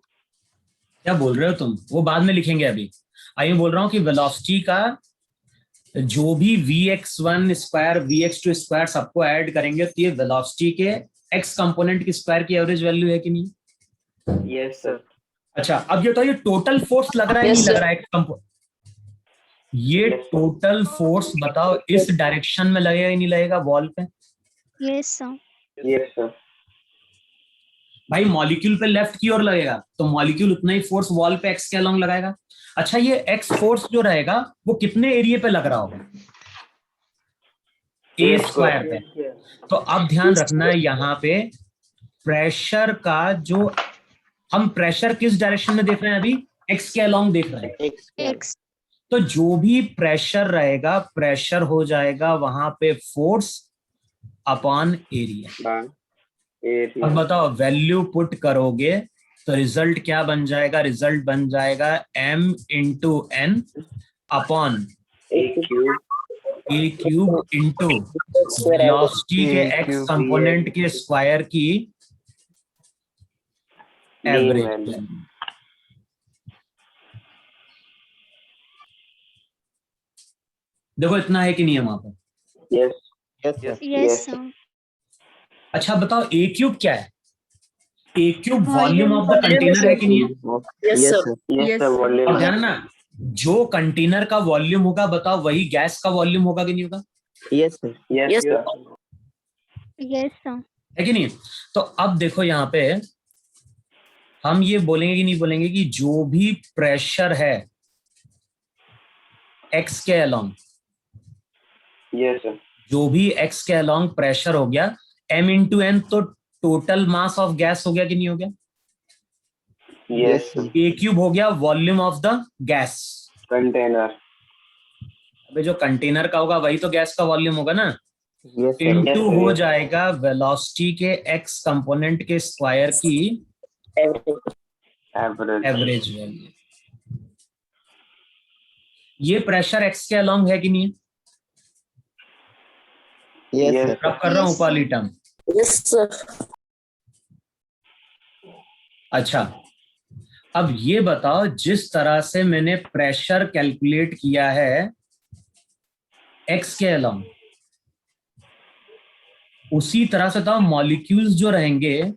क्या बोल रहे हो तुम? वो बाद में लिखेंगे, अभी आइए बोल रहा हूँ कि वेलोसिटी का जो भी vx1 स्क्वायर vx2 स्क्वायर सबको ऐड करेंगे तो ये वेलोसिटी के x कंपोनेंट की स्क्वायर की एवरेज वैल्यू है कि नहीं? Yes sir. अच्छा, अब ये तो ये टोटल फोर्स लग रहा है, Yes, नहीं लग sir. रहा है ये टोटल फोर्स बताओ इस डायरेक्शन में लगेगा ही नहीं लगेगा वॉल पे? Yes, sir. Yes sir. भाई मॉलिक्यूल पे लेफ्ट की ओर लगेगा तो मॉलिक्यूल उतना ही फोर्स वॉल पे एक्स के अलोंग लगाएगा। अच्छा, ये एक्स फोर्स जो रहेगा वो कितने एरिया पे लग रहा होगा? ए स्क्वायर पे। तो अब ध्यान रखना है यहाँ पे प्रेशर का जो, हम प्रेशर किस डायरेक्शन में देख रहे हैं अभी? एक्स के अलोंग देख रहे हैं। X square. X. तो जो भी प्रेशर रहेगा, प्रेशर हो जाएगा वहां पे force upon area. By area. अब बताओ वैल्यू पुट करोगे तो रिजल्ट क्या बन जाएगा? रिजल्ट बन जाएगा m into n upon A cube. A cube into velocity के A x cube, कंपोनेंट के स्क्वायर की एवरेज value. वैल्यू। देखो इतना है कि नहीं है वहां पर? Yes. Yes, sir. Yes, sir. अच्छा बताओ ए क्यूब क्या है? A cube volume of the Volume container है कि नहीं है? Yes, Yes, sir. sir. Yes Yes. sir. Volume. और ध्यान ना, जो कंटेनर का वॉल्यूम होगा बताओ वही गैस का वॉल्यूम होगा कि नहीं होगा? Yes, sir. Yes Yes, sir. Yes, sir. है कि नहीं? तो अब देखो यहाँ पे हम ये बोलेंगे कि नहीं बोलेंगे कि जो भी प्रेशर है एक्स के अलोंग, Yes sir. जो भी एक्स के अलोंग प्रेशर हो गया m इंटू एन, तो टोटल मास ऑफ गैस हो गया कि नहीं हो गया? Yes sir. ए क्यूब हो गया volume of the gas. Container. अबे जो कंटेनर का होगा वही तो गैस का वॉल्यूम होगा ना, Yes, sir. इनटू Yes, हो yes. जाएगा वेलोसिटी के एक्स कंपोनेंट के स्क्वायर की Average. Average. Average value. ये प्रेशर एक्स के अलोंग है कि नहीं? Yes, Yes. sir. रब कर रहा हूं Yes, ऊपर वाली टर्म। Yes, sir. अच्छा, अब ये बताओ, जिस तरह से मैंने प्रेशर कैलकुलेट किया है एक्स के अलोंग, उसी तरह से तो मॉलिक्यूल्स जो रहेंगे,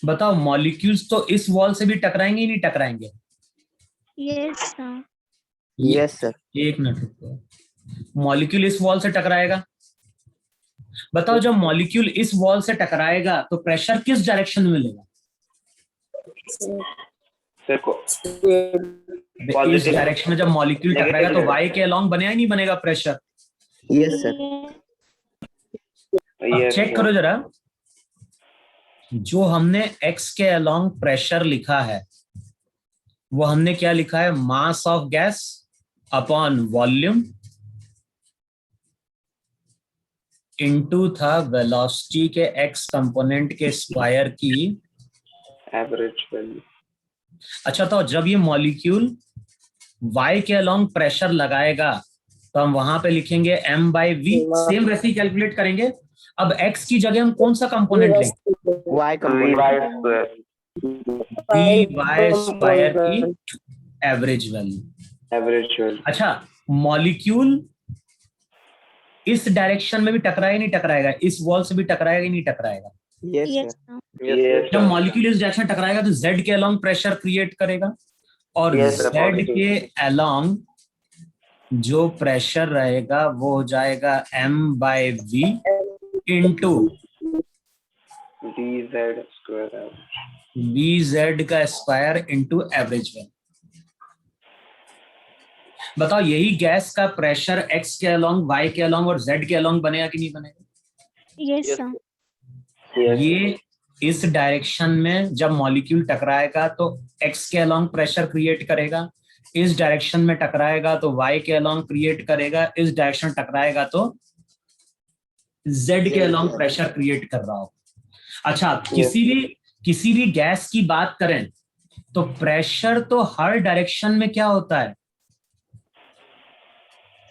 बताओ मॉलिक्यूल्स तो इस वॉल से भी टकराएंगे ही नहीं टकराएंगे? Yes sir. Yes sir. एक मिनट रुको, मॉलिक्यूल इस वॉल से टकराएगा, बताओ जब मॉलिक्यूल इस वॉल से टकराएगा तो प्रेशर किस डायरेक्शन में मिलेगा? सर को इस Positive. डायरेक्शन में जब मॉलिक्यूल Negative टकराएगा तो direction. वाई के अलोंग बनेगा ही नहीं बनेगा प्रेशर? Yes sir. अब Yes, चेक sir. करो जरा, जो हमने x के अलोंग प्रेशर लिखा है वो हमने क्या लिखा है? Mass of gas upon volume into था वेलोसिटी के x कंपोनेंट के स्क्वायर की। Average value. अच्छा, तो जब ये मॉलिक्यूल y के अलोंग प्रेशर लगाएगा तो हम वहां पे लिखेंगे m/v, सेम वैसे ही कैलकुलेट करेंगे। अब x की जगह हम कौन सा कंपोनेंट लेंगे? Y Vy component. square. vy square की एवरेज वैल्यू। Average value. अच्छा, मॉलिक्यूल इस डायरेक्शन में भी टकराएगा नहीं टकराएगा? इस वॉल से भी टकराएगा नहीं टकराएगा? Yes yes sir. Sir. Yes, जब sir. मॉलिक्यूल इस डायरेक्शन टकराएगा तो z के अलोंग प्रेशर क्रिएट करेगा, और Yes, sir, z positive. के अलोंग जो प्रेशर रहेगा वो हो जाएगा m/v into Vz square average. vz का स्क्वायर इंटू एवरेज वैल्यू। बताओ, यही गैस का प्रेशर x के अलोंग, y के अलोंग और z के अलोंग बनेगा कि नहीं बनेगा? Yes sir. Yes. ये इस डायरेक्शन में जब मॉलिक्यूल टकराएगा तो x के अलोंग प्रेशर क्रिएट करेगा, इस डायरेक्शन में टकराएगा तो y के अलोंग क्रिएट करेगा, इस डायरेक्शन टकराएगा तो z के अलोंग प्रेशर क्रिएट कर रहा हो। अच्छा, किसी भी गैस की बात करें तो प्रेशर तो हर डायरेक्शन में क्या होता है?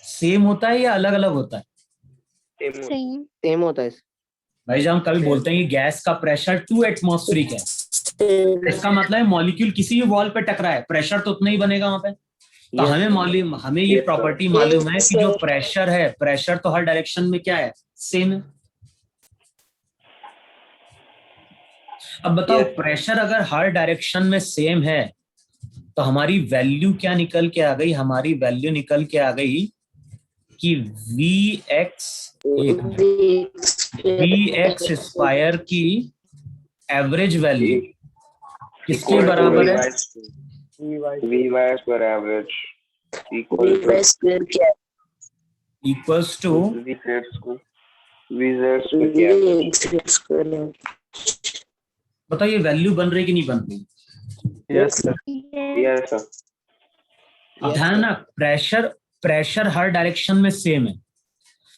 सेम होता है या अलग अलग होता है? सेम। सेम होता है। भाई जब हम कभी बोलते हैं कि गैस का प्रेशर 2 एटमॉस्फेरिक है, इसका मतलब है मॉलिक्यूल किसी भी वॉल पे टकराए प्रेशर तो उतना ही बनेगा वहां पे। तो हमें ये Yes, sir. प्रॉपर्टी मालूम है कि जो प्रेशर है, प्रेशर तो हर डायरेक्शन में क्या है? सेम है। अब बताओ, Yes. प्रेशर अगर हर डायरेक्शन में सेम है तो हमारी वैल्यू क्या निकल के आ गई? हमारी वैल्यू निकल के आ गई कि Vx स्क्वायर की एवरेज वैल्यू किसके बराबर है? Vy square average equal to equals to Vz square. बताओ, ये वैल्यू बन रही कि नहीं बन रही? Yes sir. Yes, sir. अब ध्यान ना, प्रेशर हर डायरेक्शन में सेम है,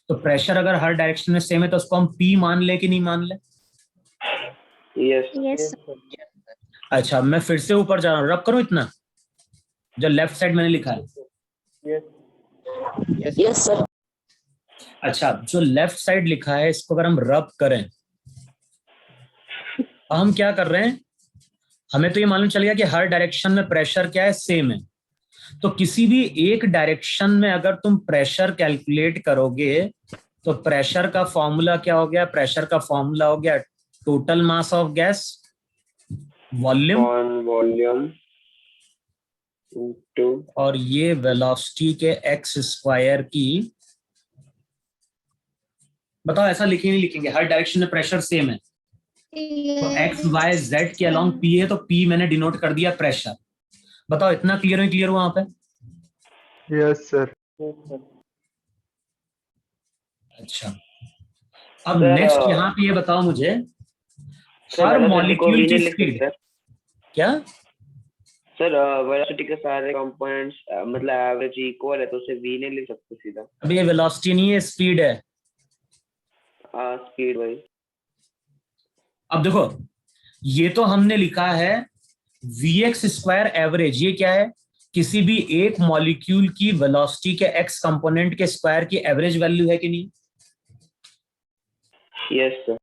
तो प्रेशर अगर हर डायरेक्शन में सेम है तो उसको हम P मान ले कि नहीं मान ले? Yes. Yes sir. अच्छा, मैं फिर से ऊपर जा रहा हूँ, रब करूं इतना जो लेफ्ट साइड मैंने लिखा है। Yes sir. अच्छा, जो लेफ्ट साइड लिखा है इसको अगर हम रब करें तो हम क्या कर रहे हैं? हमें तो ये मालूम चल गया कि हर डायरेक्शन में प्रेशर क्या है? सेम है। तो किसी भी एक डायरेक्शन में अगर तुम प्रेशर कैलकुलेट करोगे तो प्रेशर का फॉर्मूला क्या हो गया? प्रेशर का फॉर्मूला हो गया total mass of gas volume, On volume into और ये वेलोसिटी के x स्क्वायर की। बताओ, ऐसा लिखेंगे नहीं लिखेंगे? हर डायरेक्शन में प्रेशर सेम है तो x y z के अलोंग p है तो p मैंने डिनोट कर दिया प्रेशर। बताओ, इतना क्लियर हो वहां पे? Yes sir. अच्छा, अब नेक्स्ट यहाँ पे ये बताओ मुझे, हर velocity को मॉलिक्यूल V की नहीं लिख स्पीड सकते? क्या? सर वेलोसिटी के सारे कंपोनेंट्स मतलब एवरेज इक्वल है तो उसे v नहीं लिख सकते सीधा। अब ये वेलोसिटी नहीं है, स्पीड है। स्पीड भाई। अब देखो, ये तो हमने लिखा है vx स्क्वायर एवरेज। ये क्या है? किसी भी एक मॉलिक्यूल की वेलोसिटी के x कंपोनेंट के स्क्वायर की एवरेज वैल्यू है कि नहीं? Yes sir.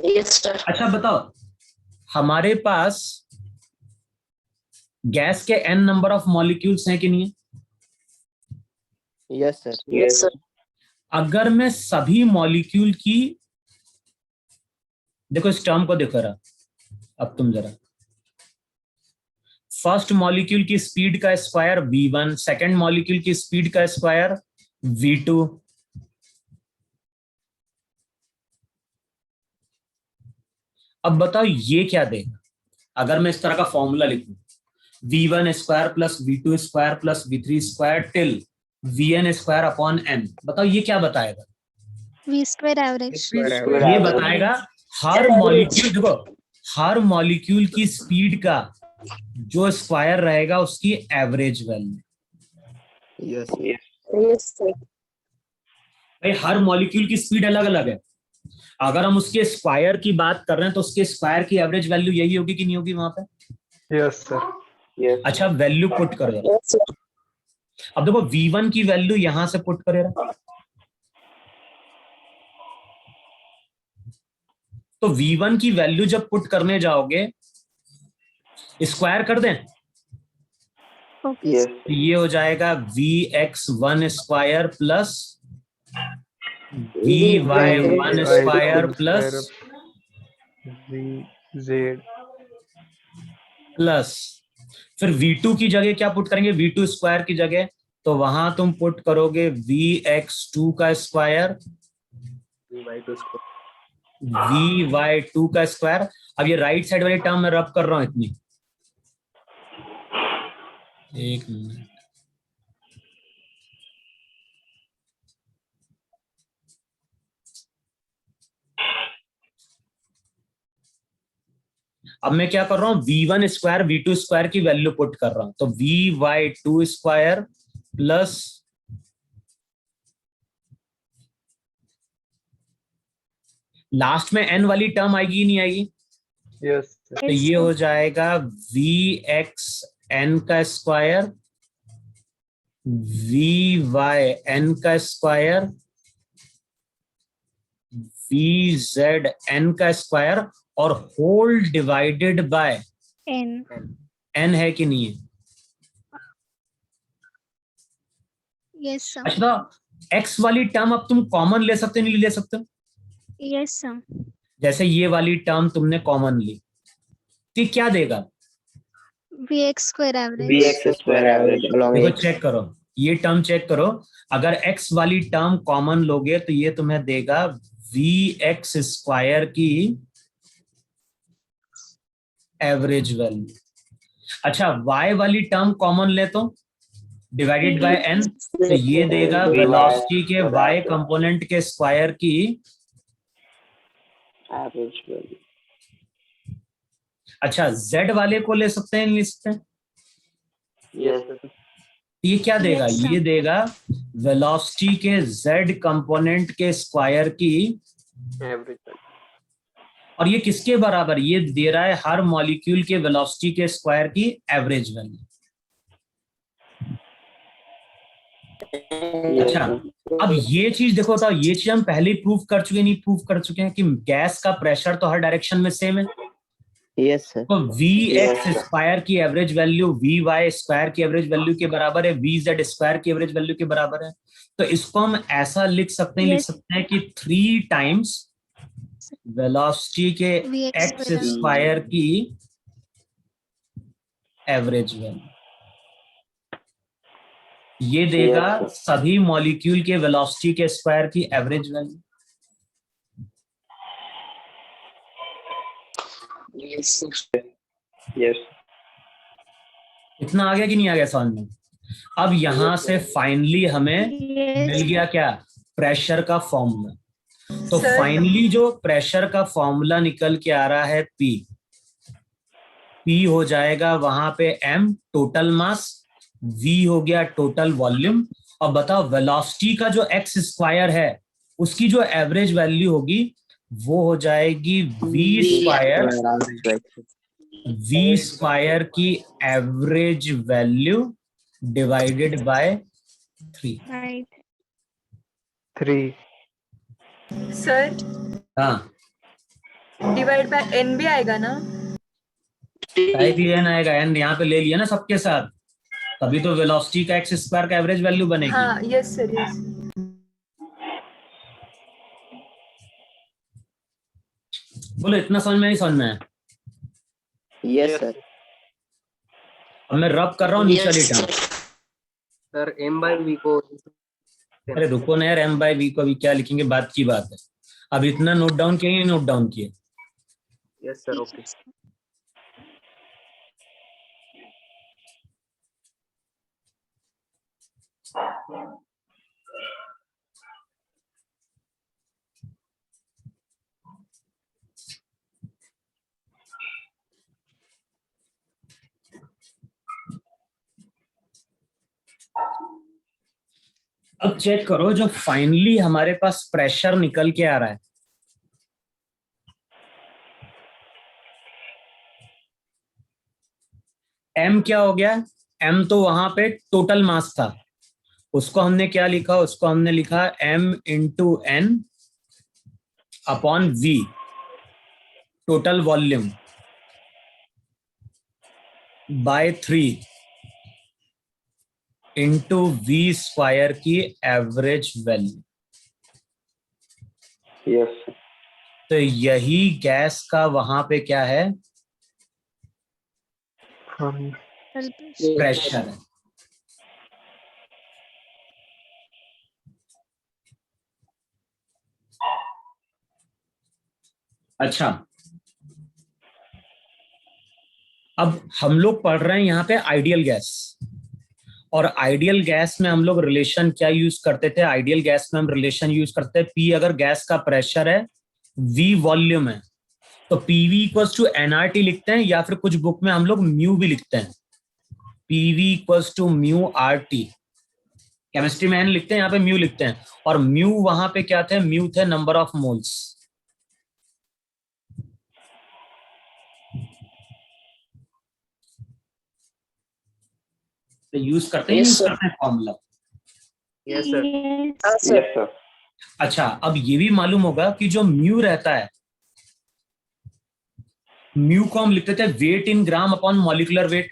Yes sir. अच्छा बताओ, हमारे पास गैस के n नंबर ऑफ मॉलिक्यूल्स हैं कि नहीं है? Yes, sir. Yes, sir. अगर मैं सभी मॉलिक्यूल की, देखो इस टर्म को देखो रहा, अब तुम जरा, फर्स्ट मॉलिक्यूल की स्पीड का स्क्वायर v1, सेकंड मॉलिक्यूल की स्पीड का स्क्वायर v2, अब बताओ ये क्या देगा अगर मैं इस तरह का फॉर्मूला लिखूं, v1 square plus v2 square plus v3 square till vn square upon n, बताओ ये क्या बताएगा? V square average. ये बताएगा हर मॉलिक्यूल, देखो हर मॉलिक्यूल की स्पीड का जो स्क्वायर रहेगा उसकी average value. Yes. Yes, sir. भाई हर मॉलिक्यूल की स्पीड अलग अलग है, अगर हम उसके स्क्वायर की बात कर रहे हैं तो उसके स्क्वायर की एवरेज वैल्यू यही होगी कि नहीं होगी वहां पे? Yes, sir. Yes. अच्छा वैल्यू पुट करो। Yes, sir. अब देखो v1 की वैल्यू यहां से पुट करेगा, तो v1 की वैल्यू जब पुट करने जाओगे स्क्वायर कर दें Okay. Yes. तो ये हो जाएगा vx1 square plus vy1 square plus Z. Plus फिर v2 की जगह क्या पुट करेंगे? v2 स्क्वायर की जगह तो वहां तुम पुट करोगे vx2 का स्क्वायर vy2 का स्क्वायर। अब ये राइट साइड वाली टर्म में रब कर रहा हूं इतनी, एक मिनट, अब मैं क्या कर रहा हूं, v1 स्क्वायर v2 स्क्वायर की वैल्यू पुट कर रहा हूं, तो vy2 स्क्वायर प्लस लास्ट में n वाली टर्म आएगी नहीं आएगी? Yes, sir. तो ये हो जाएगा vxn का स्क्वायर vyn का स्क्वायर vzn का स्क्वायर और whole divided by N. n है कि नहीं है? Yes, sir. अच्छा x वाली टर्म अब तुम कॉमन ले सकते हो नहीं ले सकते हो? Yes, sir. जैसे ये वाली टर्म तुमने कॉमन ली तो ये क्या देगा? Vx square average. Vx square average. Along देखो X. चेक करो, ये टर्म चेक करो, अगर x वाली टर्म कॉमन लोगे तो ये तुम्हें देगा vx स्क्वायर की एवरेज वैल्यू। अच्छा y वाली टर्म कॉमन ले तो डिवाइडेड बाय n, तो ये देगा वेलोसिटी के y कंपोनेंट के स्क्वायर की Average value. अच्छा z वाले को ले सकते हैं नहीं ले सकते हैं? Yes, sir. ये क्या देगा? Yes, sir. ये देगा वेलोसिटी के z कंपोनेंट के स्क्वायर की, Average. और ये किसके बराबर? ये दे रहा है हर मॉलिक्यूल के वेलोसिटी के स्क्वायर की एवरेज वैल्यू। Yes, अच्छा sir. अब ये चीज देखो, तो ये चीज हम पहले ही प्रूव कर चुके नहीं प्रूव कर चुके हैं कि गैस का प्रेशर तो हर डायरेक्शन में सेम है, Yes, sir. तो vx स्क्वायर की एवरेज वैल्यू vy स्क्वायर की एवरेज वैल्यू के बराबर है, vz स्क्वायर की एवरेज वैल्यू के बराबर है। तो इसको हम ऐसा लिख सकते हैं, लिख Yes. सकते हैं कि 3 टाइम्स वेलोसिटी के Vx x square. स्क्वायर की एवरेज वैल्यू, ये देगा Yes. सभी मॉलिक्यूल के वेलोसिटी के स्क्वायर की average value. Yes, sir. Yes. इतना आ गया कि नहीं आ गया समझ में? अब यहां से फाइनली हमें Yes. मिल गया क्या? प्रेशर का फॉर्मूला। तो Sir. फाइनली जो प्रेशर का फॉर्मूला निकल के आ रहा है P हो जाएगा वहां पे m टोटल मास, V हो गया टोटल वॉल्यूम, और बताओ वेलोसिटी का जो x स्क्वायर है उसकी जो एवरेज वैल्यू होगी वो हो जाएगी v स्क्वायर की average value divided by 3। Right. 3. Sir हाँ डिवाइड बाय n भी आएगा ना? टाइप एन आएगा, एन यहाँ पे ले लिया ना सबके साथ, तभी तो वेलोसिटी का एक्स स्क्वायर का एवरेज वैल्यू बनेगी। हाँ यस सर यस। बोलो इतना समझ में नहीं समझ में आया? Yes sir. अब मैं रब कर रहा हूँ नीचे वाली term. Sir m by v को अरे रुको ना यार, एम बाई वी को अभी क्या लिखेंगे, बात की बात है। अब इतना नोट डाउन किए, नोट डाउन किए? Yes sir okay. अब चेक करो, जो फाइनली हमारे पास प्रेशर निकल के आ रहा है, एम क्या हो गया? एम तो वहां पे टोटल मास था, उसको हमने क्या लिखा? उसको हमने लिखा m into n upon v, total volume, by 3 into v square की एवरेज वैल्यू। यस तो यही गैस का वहां पे क्या है? प्रेशर है। अच्छा, अब हम लोग पढ़ रहे हैं यहाँ पे आइडियल गैस, और आइडियल गैस में हम लोग रिलेशन क्या यूज करते थे? आइडियल गैस में हम रिलेशन यूज करते हैं, P अगर गैस का प्रेशर है, V वॉल्यूम है, तो PV इक्वल्स टू nRT लिखते हैं, या फिर कुछ बुक में हम लोग म्यू भी लिखते हैं, PV equals to mu RT। Chemistry में n लिखते हैं, यहाँ पे म्यू लिखते हैं, और म्यू वहां पे क्या थे? म्यू थे नंबर ऑफ मोल्स। तो यूज करते हैं, यूज करते हैं फॉर्मूला। Yes sir. हाँ सर। Yes sir. अच्छा, अब ये भी मालूम होगा कि जो म्यू रहता है, म्यू को हम लिखते थे weight in gram upon molecular weight.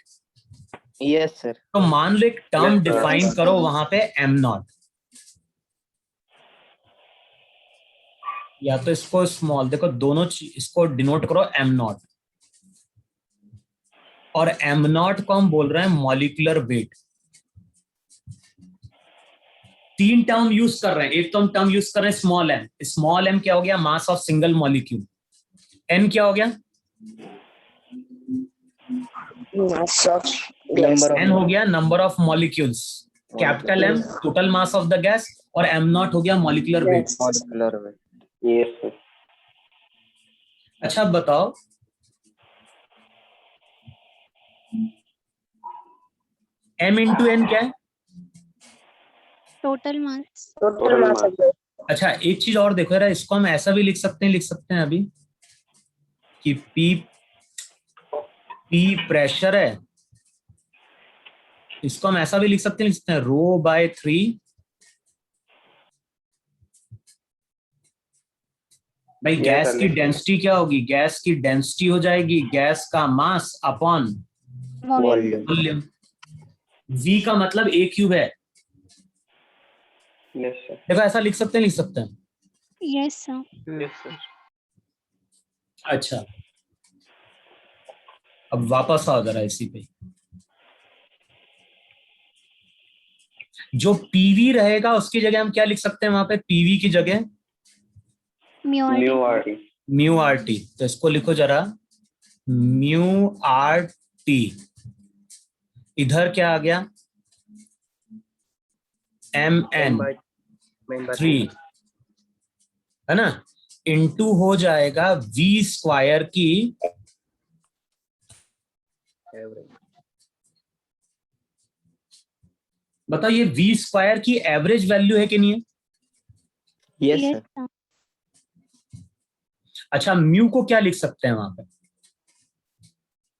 Yes sir. तो मान लो एक टर्म Yes, sir. डिफाइन करो वहां पे m नॉट, या तो इसको स्मॉल, देखो दोनों इसको डिनोट करो m नॉट, और m नॉट को हम बोल रहे हैं मॉलिक्यूलर वेट। 3 टर्म यूज कर रहे हैं, एक तो हम टर्म यूज कर रहे हैं स्मॉल m। स्मॉल m क्या हो गया? Mass of single molecule. n क्या हो गया? Mass of gas. n हो गया number of molecules. Capital M total mass of the gas, और m नॉट हो गया molecular weight. Yes. Molecular weight. Yes sir. अच्छा, अब बताओ m इंटू n क्या है? Total mass. Total mass of gas. अच्छा, एक चीज और देखो यार, इसको हम ऐसा भी लिख सकते हैं अभी कि P प्रेशर है, इसको हम ऐसा भी लिख सकते हैं रो बाय 3 भाई। Yes, गैस sir, की लिख- डेंसिटी क्या होगी? गैस की डेंसिटी हो जाएगी गैस का mass upon volume. Volume. V का मतलब A क्यूब है। Yes sir. देखो ऐसा लिख सकते हैं। Yes sir. Yes sir. अच्छा, अब वापस आओ जरा इसी पे। जो PV रहेगा उसकी जगह हम क्या लिख सकते हैं? वहां पे PV की जगह mu mu RT. Mu RT। तो इसको लिखो जरा, म्यू RT। इधर क्या आ गया? MN 3 है ना, इनटू हो जाएगा V स्क्वायर की बताओ, ये V स्क्वायर की एवरेज वैल्यू है कि नहीं है? Yes yes sir. सर। अच्छा, म्यू को क्या लिख सकते हैं वहां पे?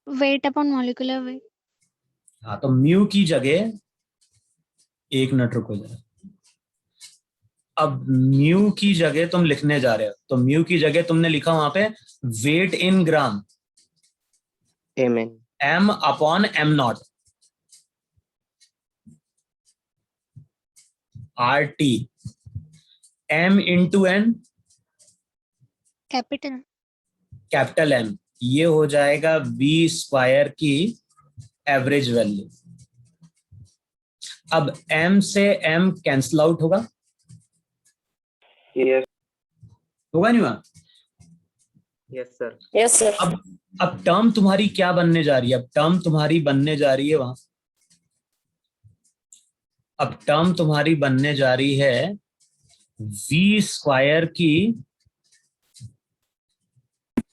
Weight upon molecular wait. हाँ, तो म्यू की जगह, एक मिनट रुको जरा, अब म्यू की जगह तुम लिखने जा रहे हो, तो म्यू की जगह तुमने लिखा वहां पे weight in gram. Mn. m अपॉन m not RT, m into n capital capital M, ये हो जाएगा v स्क्वायर की एवरेज वैल्यू। अब m से m कैंसिल आउट होगा, यस होगा नहीं वहां? Yes, sir. Yes, sir. अब टर्म तुम्हारी क्या बनने जा रही है? अब टर्म तुम्हारी बनने जा रही है वहां, अब टर्म तुम्हारी बनने जा रही है v स्क्वायर की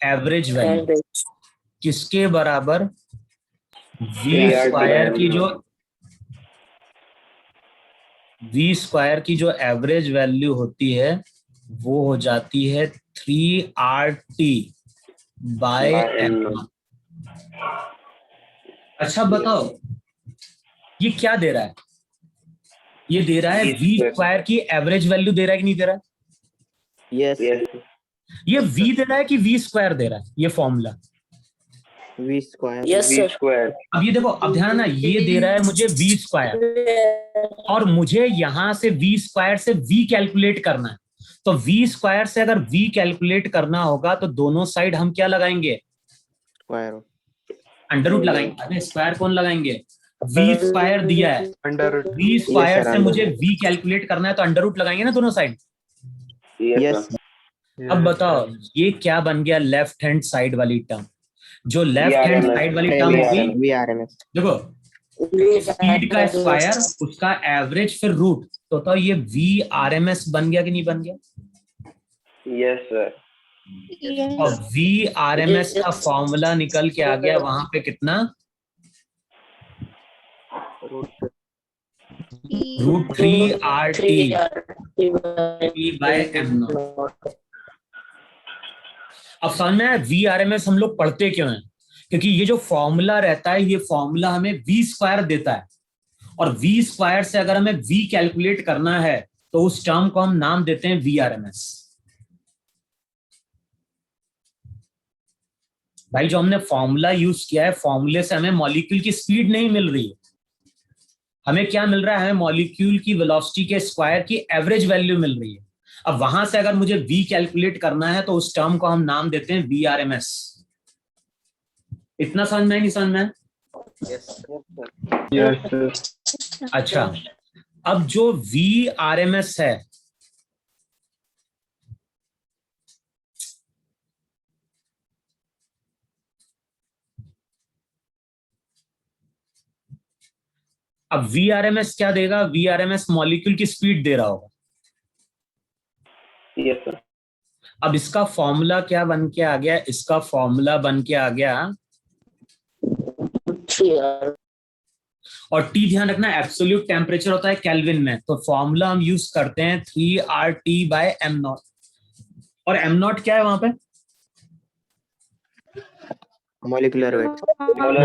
एवरेज वैल्यू, Average. किसके बराबर? v VRT स्क्वायर की by जो v स्क्वायर की जो एवरेज वैल्यू होती है वो हो जाती है 3RT bye By m। M0। अच्छा बताओ ये क्या दे रहा है? ये दे रहा है V v square। स्क्वायर की एवरेज वैल्यू दे रहा है कि नहीं दे रहा है? Yes, yes sir. ये v दे रहा है कि v स्क्वायर दे रहा है? ये formula V square. Yes, V sir. Square. अब ये देखो, अब ध्यान ना, ये दे रहा है मुझे v स्क्वायर और मुझे यहां से v स्क्वायर से v कैलकुलेट करना है। तो v स्क्वायर से अगर v कैलकुलेट करना होगा तो दोनों साइड हम क्या लगाएंगे? Square. अंडर रूट लगाएंगे। अरे स्क्वायर कौन लगाएंगे? v स्क्वायर दिया है, Under. v स्क्वायर sir, से under मुझे v कैलकुलेट करना है तो अंडर रूट लगाएंगे ना दोनों side. Yes Yes, sir. sir. अब बताओ ये क्या बन गया? लेफ्ट हैंड साइड वाली टर्म, जो लेफ्ट हैंड VRMS। साइड वाली टर्म होगी, VRMS. देखो स्पीड का स्क्वायर उसका एवरेज फिर रूट, तो ये VRMS बन गया कि नहीं बन गया? Yes sir. और VRMS का फॉर्मूला निकल के आ गया वहां पे कितना? √3RT bye m0। अब समझ में आया VRMS हम लोग पढ़ते क्यों हैं? क्योंकि ये जो फॉर्मूला रहता है ये फॉर्मूला हमें v स्क्वायर देता है और v स्क्वायर से अगर हमें v कैलकुलेट करना है तो उस टर्म को हम नाम देते हैं VRMS। भाई जो हमने फॉर्मूला यूज किया है, फॉर्मूले से हमें मॉलिक्यूल की स्पीड नहीं मिल रही है, हमें क्या मिल रहा है? हमें मॉलिक्यूल की वेलोसिटी के स्क्वायर की एवरेज वैल्यू मिल रही है। अब वहां से अगर मुझे v कैलकुलेट करना है तो उस टर्म को हम नाम देते हैं VRMS। इतना समझ में है नहीं समझ में है? Yes, sir. अच्छा, अब जो VRMS है अब VRMS क्या देगा? VRMS मॉलिक्यूल की स्पीड दे रहा होगा। Yes sir. अब इसका फॉर्मूला क्या बन के आ गया? इसका फॉर्मूला बन के आ गया, और T ध्यान रखना एब्सोल्यूट टेम्परेचर होता है केल्विन में, तो फॉर्मूला हम यूज करते हैं 3RT बाय m0। और m0 क्या है वहां पे? Molecular weight.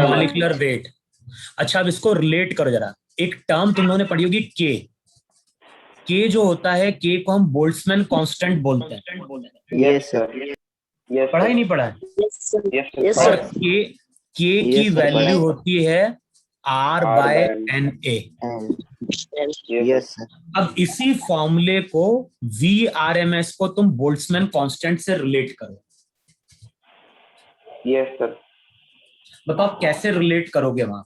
Molecular weight. अच्छा अब इसको रिलेट करो जरा, एक टर्म तुम लोगों ने पढ़ी होगी K जो होता है, K को हम बोल्ट्जमैन कांस्टेंट बोलते हैं। Yes, sir. यस पढ़ा ही नहीं पढ़ा है? Yes, और sir. K की Yes, sir, वैल्यू पढ़ा है। होती है R by NA। And yes, sir. अब इसी फॉर्मूले को VRMS को तुम बोल्ट्जमैन कांस्टेंट से रिलेट करो। Yes sir. बताओ कैसे रिलेट करोगे वहां?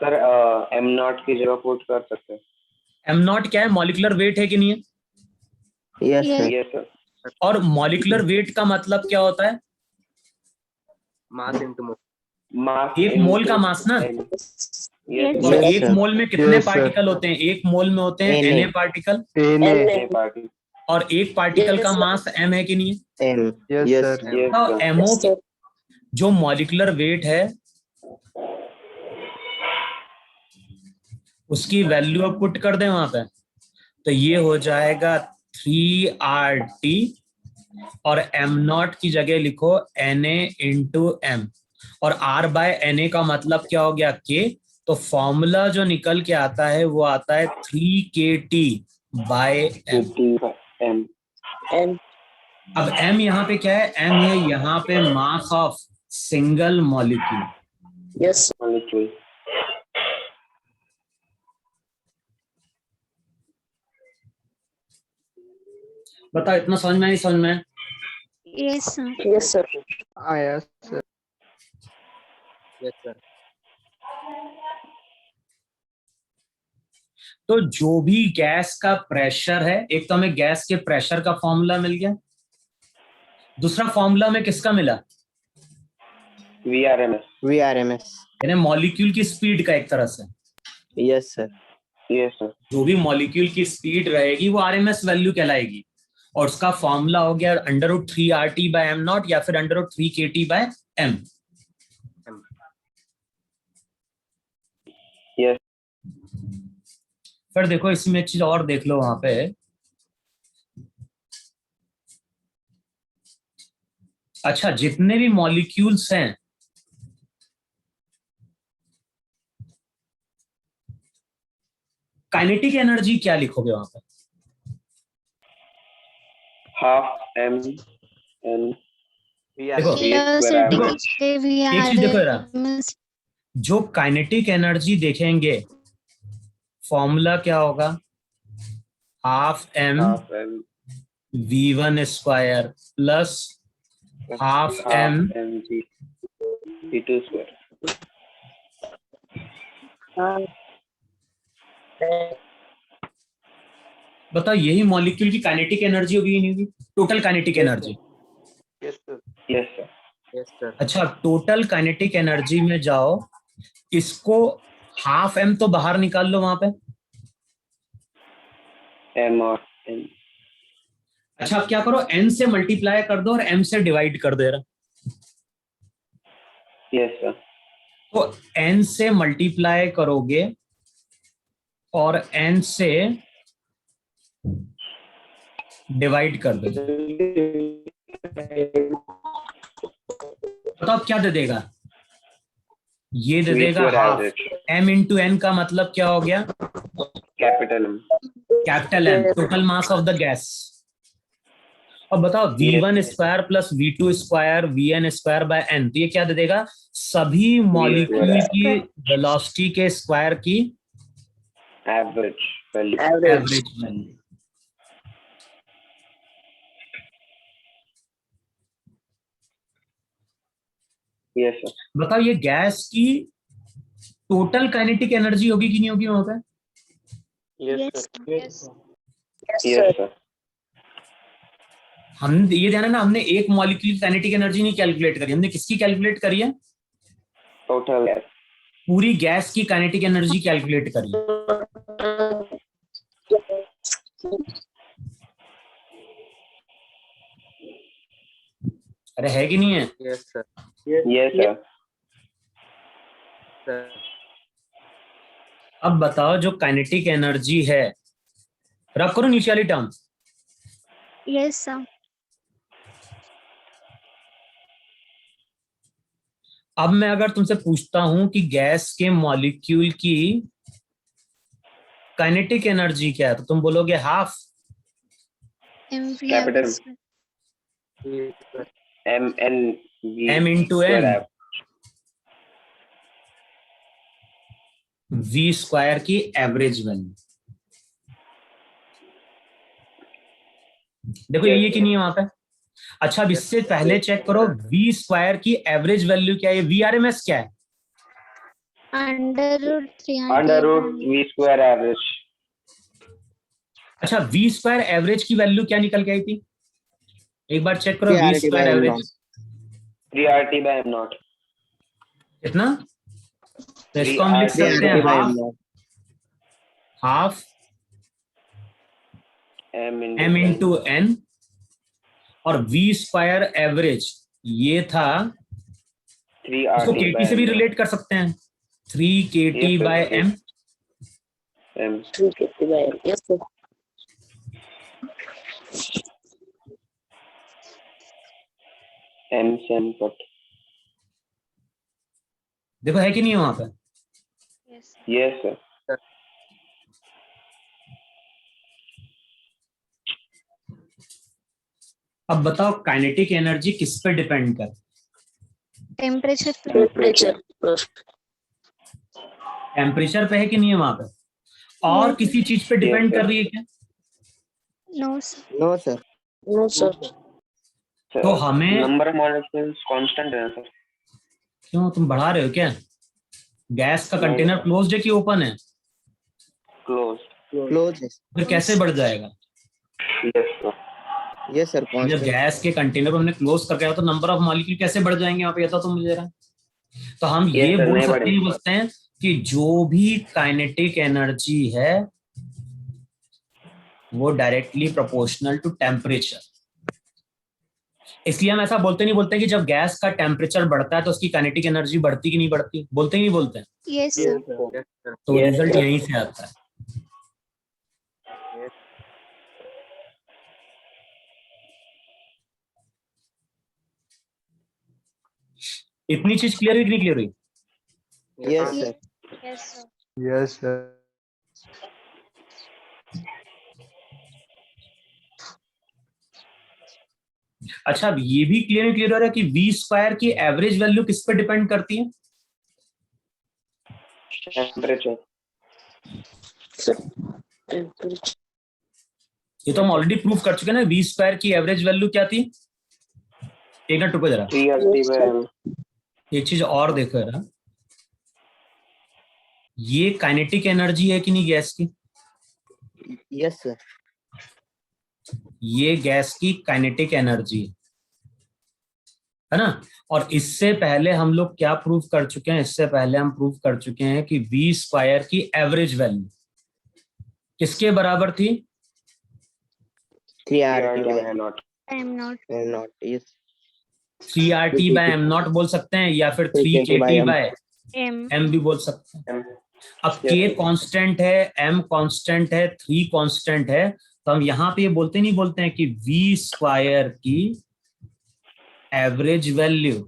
सर m0 की जगह पुट कर सकते हैं। m0 क्या है? मॉलिक्यूलर वेट है कि नहीं है? Yes, sir. Yes sir. और मॉलिक्यूलर वेट का मतलब क्या होता है? Mass into mole. मास एक मोल का मास ना। यस और Yes, एक sir. मोल में कितने Yes, sir. पार्टिकल होते हैं? एक मोल में होते हैं Na। Na particle, Na. Party. और एक पार्टिकल Yes, का sir. मास m है कि नहीं है? M. Yes, Yes, sir. sir. Yes तो सर। MO Yes, sir. जो मॉलिक्यूलर वेट है उसकी वैल्यू अब पुट कर दें वहां पे, तो ये हो जाएगा 3RT और m0 की जगह लिखो Na इंटू m, और R बाय Na का मतलब क्या हो गया? K। तो फॉर्मूला जो निकल के आता है वो आता है 3KT by m। M. And अब m यहाँ पे क्या है? m है यहाँ पे mass of single molecule. Yes. molecule. बताओ इतना समझ में नहीं समझ में? Yes, sir. Yes, sir. Yes, sir. Yes, sir. तो जो भी गैस का प्रेशर है, एक तो हमें गैस के प्रेशर का फॉर्मूला मिल गया, दूसरा फॉर्मूला में किसका मिला? VRMS. VRMS. यानी मॉलिक्यूल की स्पीड का एक तरह से। Yes, sir. Yes, sir. जो भी मॉलिक्यूल की स्पीड रहेगी वो आरएमएस वैल्यू कहलाएगी, और उसका फॉर्मूला हो गया √3RT/m0 या फिर √3KT/m। Yes. फिर देखो इसमें एक चीज और देख लो, वहां पे अच्छा जितने भी मॉलिक्यूल्स हैं काइनेटिक एनर्जी क्या लिखोगे वहां पे? Half m n देखो V square average. एक चीज देखो जरा, जो काइनेटिक एनर्जी देखेंगे फॉर्मूला क्या होगा? Half m Half m v1 square plus half m v v2 square. बताओ यही मॉलिक्यूल की काइनेटिक एनर्जी होगी या नहीं होगी? Total kinetic energy. Yes, sir. Yes, sir. Yes, sir. अच्छा टोटल काइनेटिक एनर्जी में जाओ, इसको हाफ m तो बाहर निकाल लो वहां पे। M और n. अच्छा अब क्या करो, n से मल्टीप्लाई कर दो और m से डिवाइड कर दो यार। Yes, sir. तो n से मल्टीप्लाई करोगे और n से डिवाइड कर दो, तो अब क्या दे देगा? ये दे V देगा square half average. m into n का मतलब क्या हो गया? Capital M. Capital M, total mass of the gas. अब बताओ v1 square plus v2 square vn square by n, तो ये क्या दे देगा? सभी मॉलिक्यूल की वेलोसिटी के स्क्वायर की Average value. Average. Average value. Yes, sir. बताओ ये गैस की टोटल काइनेटिक एनर्जी होगी कि नहीं होगी वहां पे? Yes, Yes, sir. Yes, Yes, sir. sir. हम ये ध्यान है ना, हमने एक मॉलिक्यूल की काइनेटिक एनर्जी नहीं कैलकुलेट करी, हमने किसकी कैलकुलेट करी है? Total gas. पूरी गैस की काइनेटिक एनर्जी कैलकुलेट करी है। अरे है कि नहीं है? Yes, sir. Yes, sir. Sir. अब बताओ जो काइनेटिक एनर्जी है, रब करो नीचे वाली टर्म। yes, sir. अब मैं अगर तुमसे पूछता हूं कि गैस के मॉलिक्यूल की काइनेटिक एनर्जी क्या है, तो तुम बोलोगे half. MV Capital. average. Yes, sir. M n V M into square N. average. v square की एवरेज वैल्यू। देखो Yes, ये कि नहीं है वहां पे? अच्छा अब इससे पहले चेक करो v स्क्वायर की एवरेज वैल्यू क्या है? VRMS क्या है? √3 Under root V square average. अच्छा v स्क्वायर एवरेज की वैल्यू क्या निकल के आई थी? एक बार चेक करो v 3RT square by average M0. 3RT by M0. कितना? तो इसको हम लिख सकते हैं 3RT by half M0. Half M into m into n, और v स्क्वायर एवरेज ये था, 3RT इसको by KT से भी M0. रिलेट कर सकते हैं, 3KT Yes, sir. By m। M. 350 by M. Yes, sir. M sen put. देखो है कि नहीं है वहां पे? yes. Yes, sir. अब बताओ काइनेटिक एनर्जी किस पे डिपेंड कर? Temperature Temperature. टेम्परेचर पे है कि नहीं है वहां पे? और किसी चीज पे डिपेंड कर रही है क्या? No sir. No sir. No, sir. तो हमें नंबर ऑफ मॉलिक्यूल्स कांस्टेंट है सर। क्यों तुम बढ़ा रहे हो क्या? गैस का नहीं, कंटेनर सर। क्लोज्ड है कि ओपन है? क्लोज। क्लोज है। फिर कैसे बढ़ जाएगा? Yes sir. यस सर, जब कांस्टेंट। गैस के कंटेनर को हमने क्लोज करके रखा तो नंबर ऑफ मॉलिक्यूल कैसे बढ़ जाएंगे वहां पे? तो मुझे जरा, तो हम Yes, ये sir, बोल नहीं सकते बढ़ेंगे। हैं, बोलते हैं कि जो भी काइनेटिक एनर्जी है वो डायरेक्टली प्रोपोर्शनल टू टेम्परेचर। इसलिए हम ऐसा बोलते कि जब गैस का टेम्परेचर बढ़ता है तो उसकी काइनेटिक एनर्जी बढ़ती कि नहीं बढ़ती? बोलते ही नहीं बोलते हैं? Yes sir. तो Yes, रिजल्ट sir. यहीं से आता है। इतनी चीज क्लियर हुई कि नहीं क्लियर हुई? Yes sir. Yes sir. Yes, sir. अच्छा, अब ये भी क्लियर हो रहा है कि वी स्क्वायर की एवरेज वैल्यू किस पे डिपेंड करती है? टेम्परेचर। Sir. Temperature. ये तो हम ऑलरेडी प्रूव कर चुके हैं ना। वी स्क्वायर की एवरेज वैल्यू क्या थी? एक मिनट रुको जरा, 3 एक चीज और देखो जरा। ये काइनेटिक एनर्जी है कि नहीं गैस की? Yes sir. ये गैस की काइनेटिक एनर्जी है ना। और इससे पहले हम लोग क्या प्रूव कर चुके हैं? इससे पहले हम प्रूव कर चुके हैं कि वी स्क्वायर की एवरेज वैल्यू किसके बराबर थी? 3RT by not. I am not. Not. Yes. 3RT by m not बोल सकते हैं, या फिर 3KT by एम। m भी बोल सकते हैं। अब k कांस्टेंट है, m कांस्टेंट है, 3 कांस्टेंट है, तो हम यहाँ पे ये नहीं बोलते हैं कि वी स्क्वायर की एवरेज वैल्यू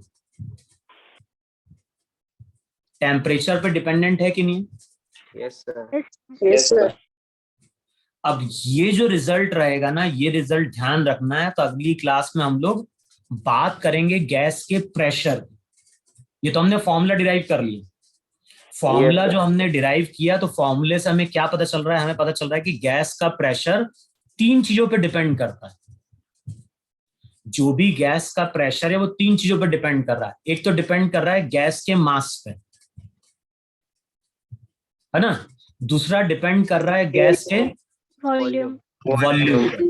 टेम्परेचर पे डिपेंडेंट है कि नहीं? Yes sir. Yes, sir. अब ये जो रिजल्ट रहेगा ना, ये रिजल्ट ध्यान रखना है। तो अगली क्लास में हम लोग बात करेंगे गैस के प्रेशर। ये तो हमने फॉर्मूला डिराइव कर लिया। फॉर्मूला जो हमने डिराइव किया, तो फॉर्मूले से हमें क्या पता चल रहा है? हमें पता चल रहा है कि गैस का प्रेशर 3 चीजों पे डिपेंड करता है। जो भी गैस का प्रेशर है वो 3 चीजों पे डिपेंड कर रहा है। एक तो डिपेंड कर रहा है गैस के मास पे, है ना। दूसरा डिपेंड कर रहा है गैस के वॉल्यूम। वॉल्यूम पे।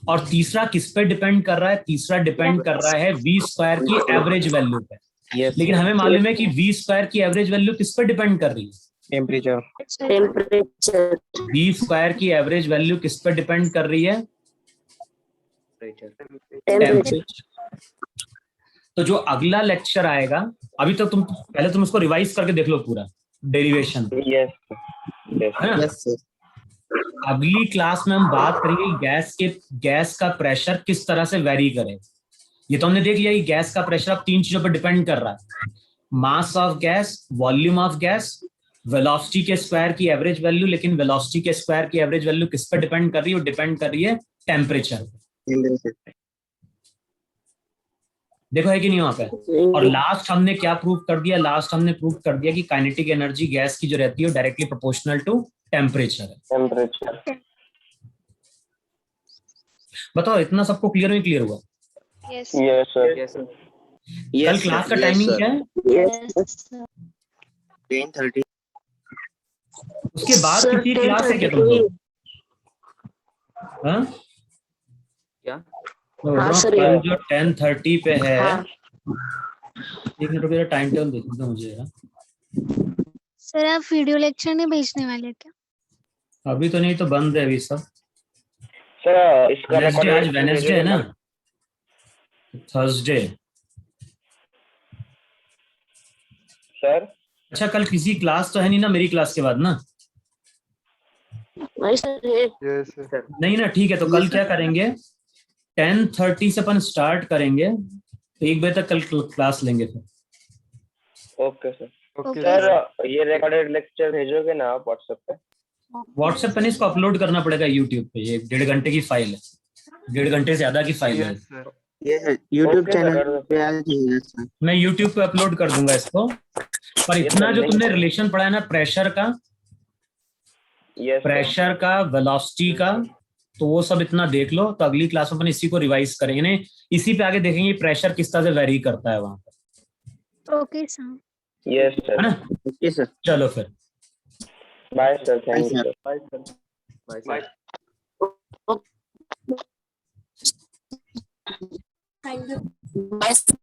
और तीसरा किस पे डिपेंड कर रहा है? तीसरा डिपेंड कर रहा है वी स्क्वायर की एवरेज वैल्यू पे। यस। लेकिन हमें मालूम है कि वी स्क्वायर की एवरेज वैल्यू किस पे डिपेंड कर रही है? टेम्परेचर। Temperature. वी स्क्वायर की एवरेज वैल्यू किस पे डिपेंड कर रही है? Temperature. तो जो अगला लेक्चर आएगा, अभी तक तुम पहले तुम उसको रिवाइज करके देख लो पूरा डेरिवेशन, यस है ना। Yes sir. अगली क्लास में हम बात करेंगे गैस का प्रेशर किस तरह से वेरी करे। ये तो हमने देख लिया कि गैस का प्रेशर अब 3 चीजों पर डिपेंड कर रहा है: mass of gas, volume of gas, velocity के स्क्वायर की एवरेज वैल्यू। लेकिन वेलोसिटी के स्क्वायर की एवरेज वैल्यू किस पर डिपेंड कर रही है? वो डिपेंड कर रही है टेम्परेचर पे। देखो है कि नहीं वहां पे। और लास्ट हमने क्या प्रूव कर दिया? लास्ट हमने प्रूव कर दिया कि काइनेटिक एनर्जी गैस की जो रहती है वो डायरेक्टली प्रोपोर्शनल टू टेम्परेचर है। टेम्परेचर। बताओ, इतना सबको क्लियर हुआ? Yes yes sir. Yes sir. कल क्लास का टाइमिंग क्या है? सर। 10:30। उसके बाद Sir, किसी क्लास है क्या 10:30 तुमको? हाँ? क्या? तो हाँ, sir, कल जो 10:30 पे है, हाँ. एक मिनट रुको, टाइम टेबल देखने दो मुझे यार। सर आप वीडियो लेक्चर नहीं भेजने वाले क्या? अभी तो नहीं, तो बंद है अभी सब। सर इसका वेडनेसडे, आज recorded वेडनेसडे है ना, थर्सडे। सर अच्छा, कल किसी क्लास तो है नहीं ना मेरी क्लास के बाद ना? नहीं सर है. Yes, sir. नहीं ना, ठीक है। तो कल क्या करेंगे, 10:30 से अपन स्टार्ट करेंगे, तो 1 बजे तक कल क्लास लेंगे फिर। Okay sir. Okay, Okay. Sir ये रिकॉर्डेड लेक्चर भेजोगे ना आप व्हाट्सएप पे? व्हाट्सएप पे नहीं, इसको अपलोड करना पड़ेगा यूट्यूब पे। ये 1.5 घंटे की फाइल है, 1.5 घंटे से ज्यादा की फाइल है। Yes, sir. ये YouTube Okay, sir, चैनल कर दो। पे आ जाएगा सर। मैं यूट्यूब पे अपलोड कर दूंगा इसको। पर इतना जो तुमने रिलेशन पढ़ा है ना प्रेशर का, यस प्रेशर का, वेलोसिटी का, तो वो सब इतना देख लो, तो अगली क्लास में अपन इसी को रिवाइज करेंगे, नहीं इसी पे आगे देखेंगे प्रेशर किस तरह से वेरी करता है वहां पर, ओके सर। यस है सर। ना। Okay sir. चलो फिर bye sir, thank you sir. Sir. Bye sir. Bye sir. Thank you. Bye.